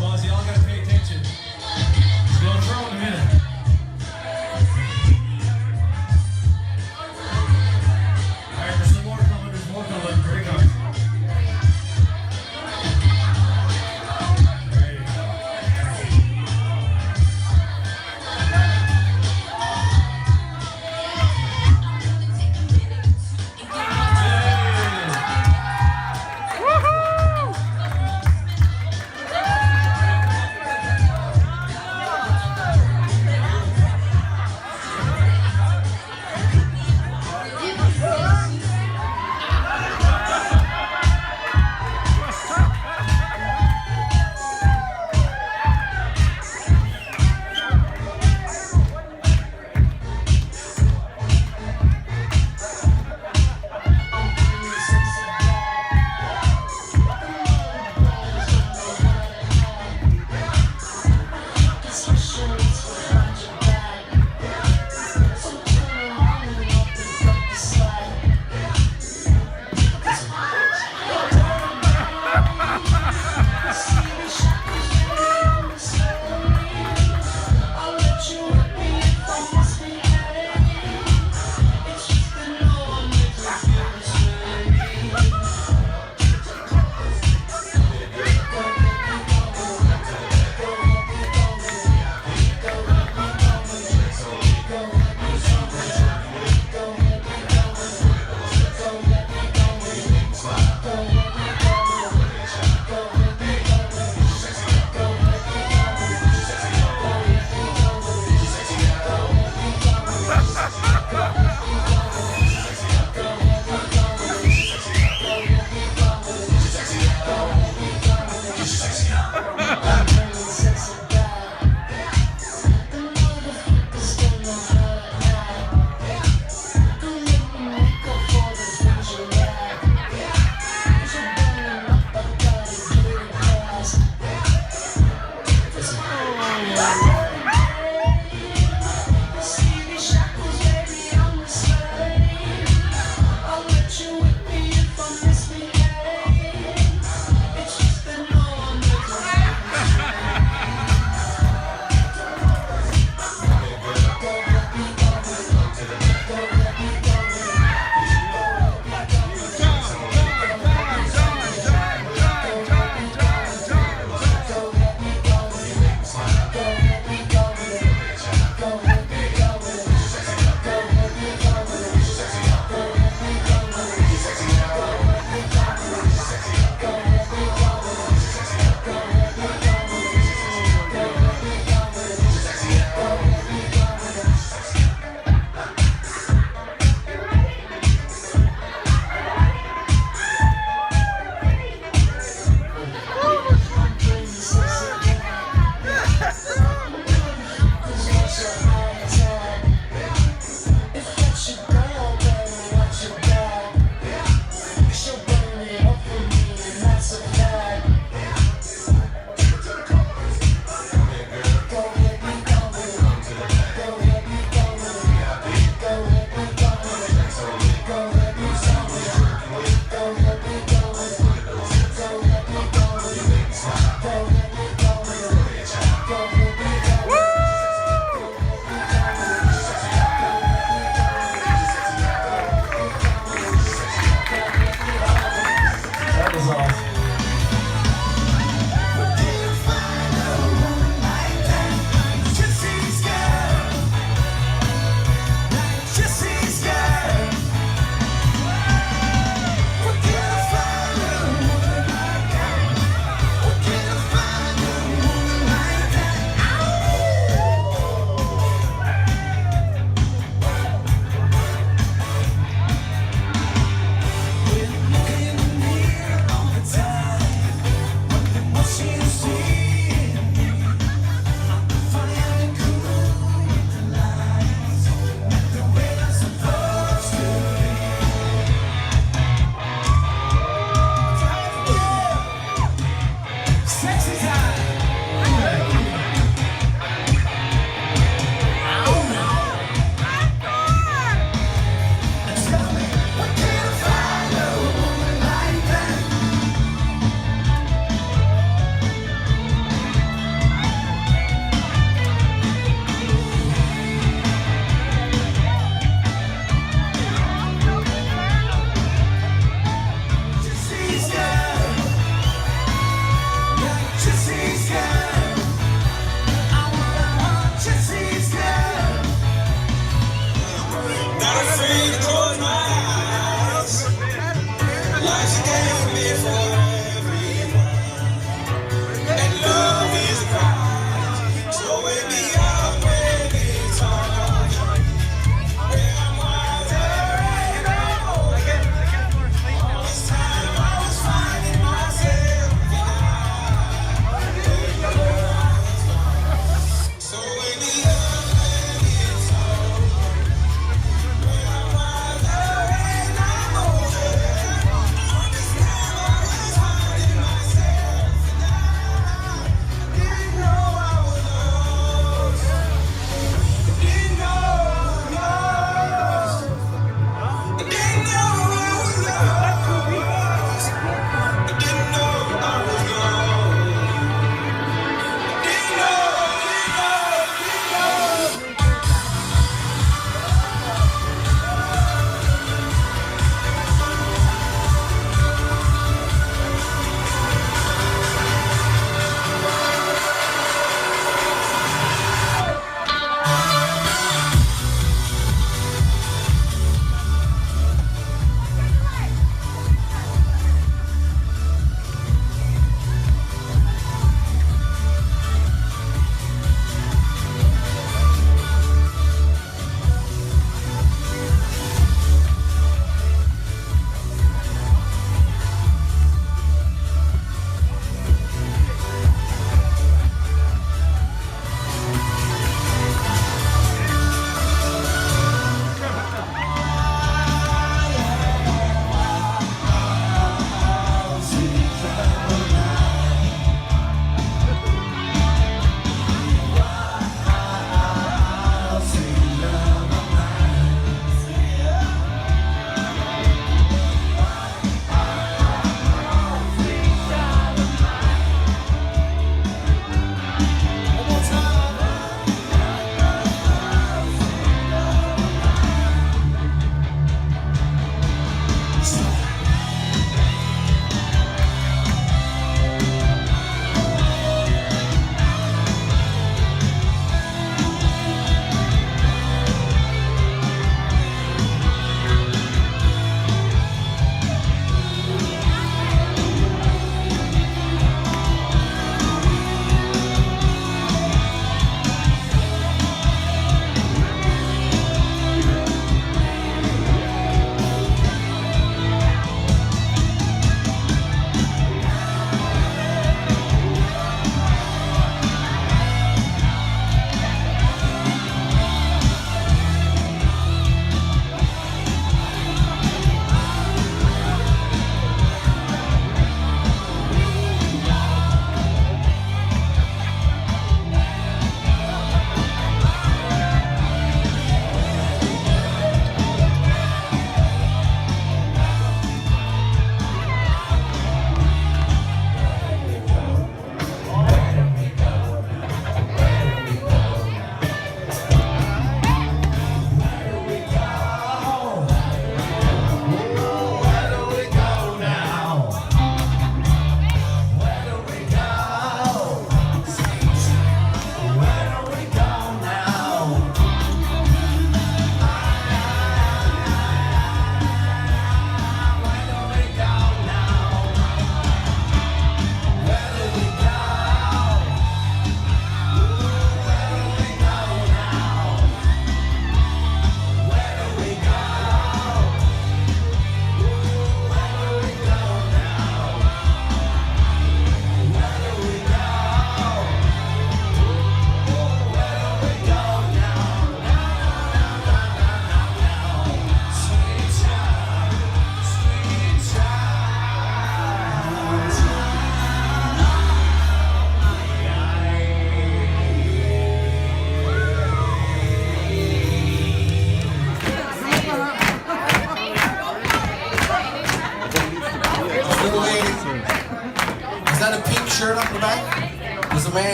[SPEAKER 16] Boys, y'all gotta pay attention. It's gonna throw in a minute. Alright, there's some more coming. There's more coming. Here it comes.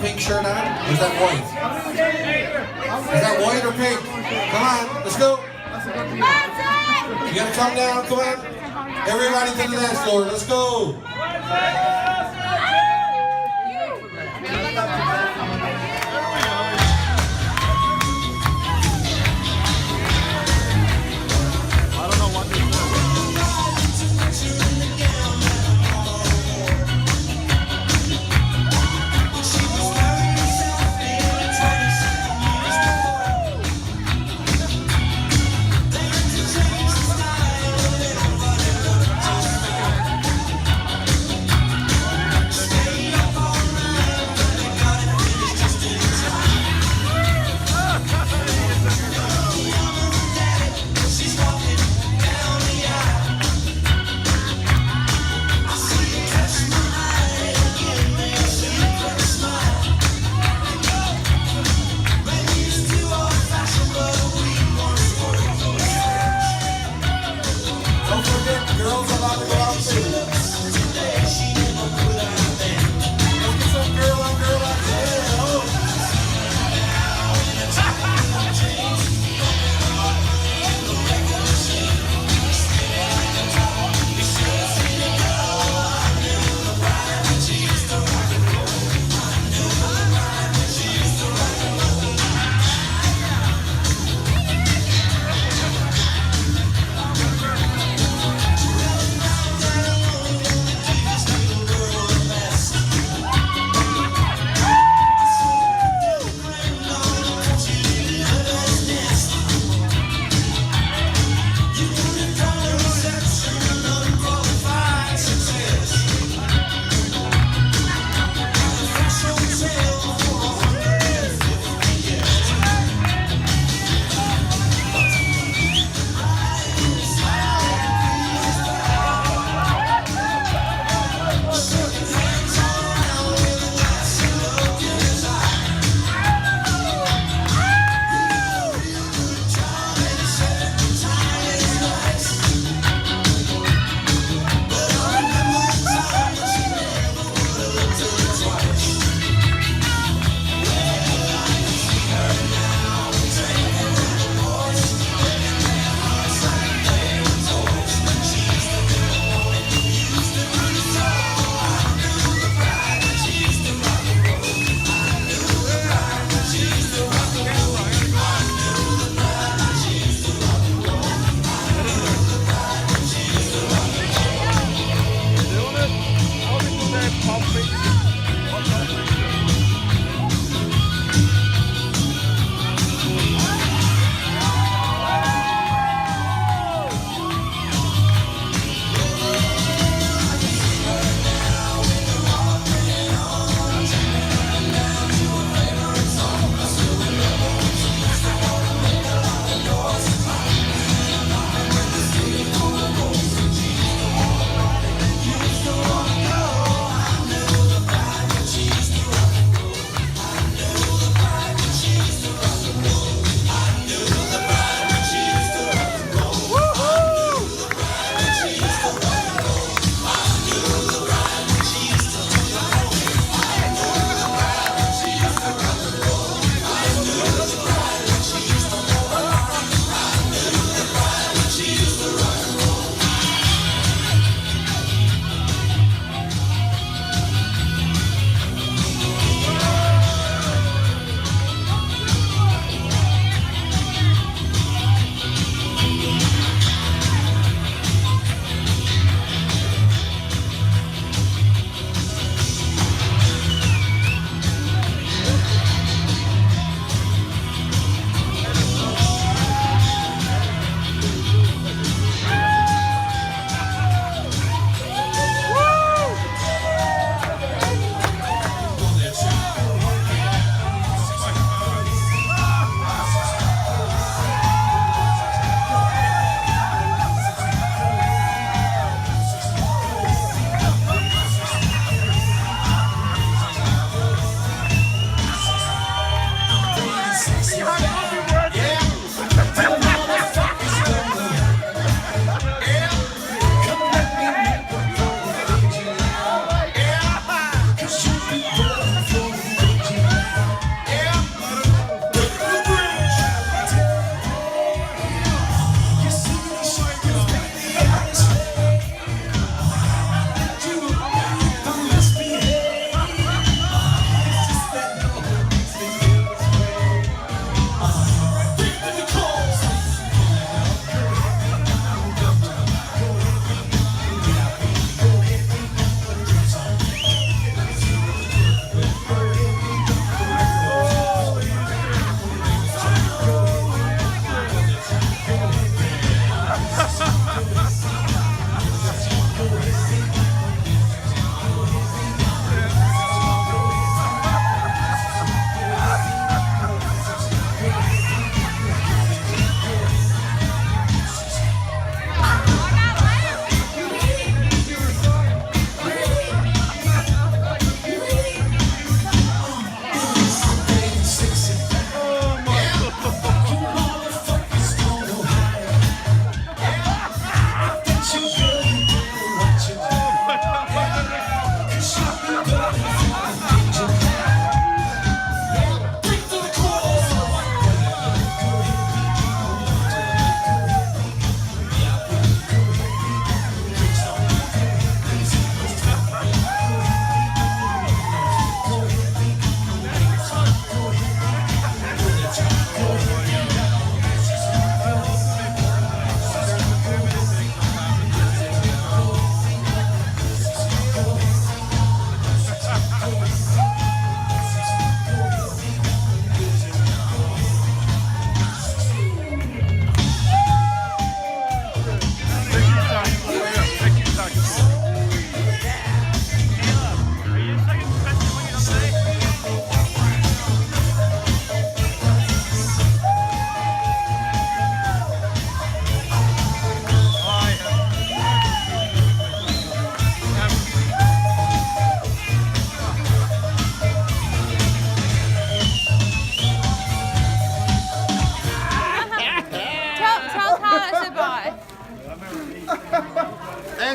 [SPEAKER 2] pink shirt on? Or is that white? Is that white or pink? Come on, let's go. You gotta come down, come on. Everybody to the dance floor, let's go.
[SPEAKER 15] Stay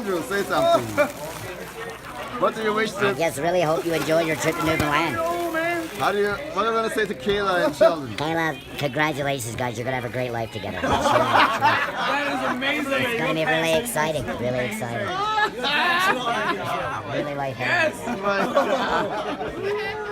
[SPEAKER 6] Andrew, say something. What do you wish
[SPEAKER 17] I
[SPEAKER 6] to...
[SPEAKER 17] just really hope you enjoy your trip to Newfoundland.
[SPEAKER 6] What do you want to say to Kayla and Sheldon?
[SPEAKER 17] Kayla, congratulations, guys. You're going to have a great life together.
[SPEAKER 3] That is amazing.
[SPEAKER 17] It's going to be really exciting. Really exciting. Really lightheaded.
[SPEAKER 3] Yes.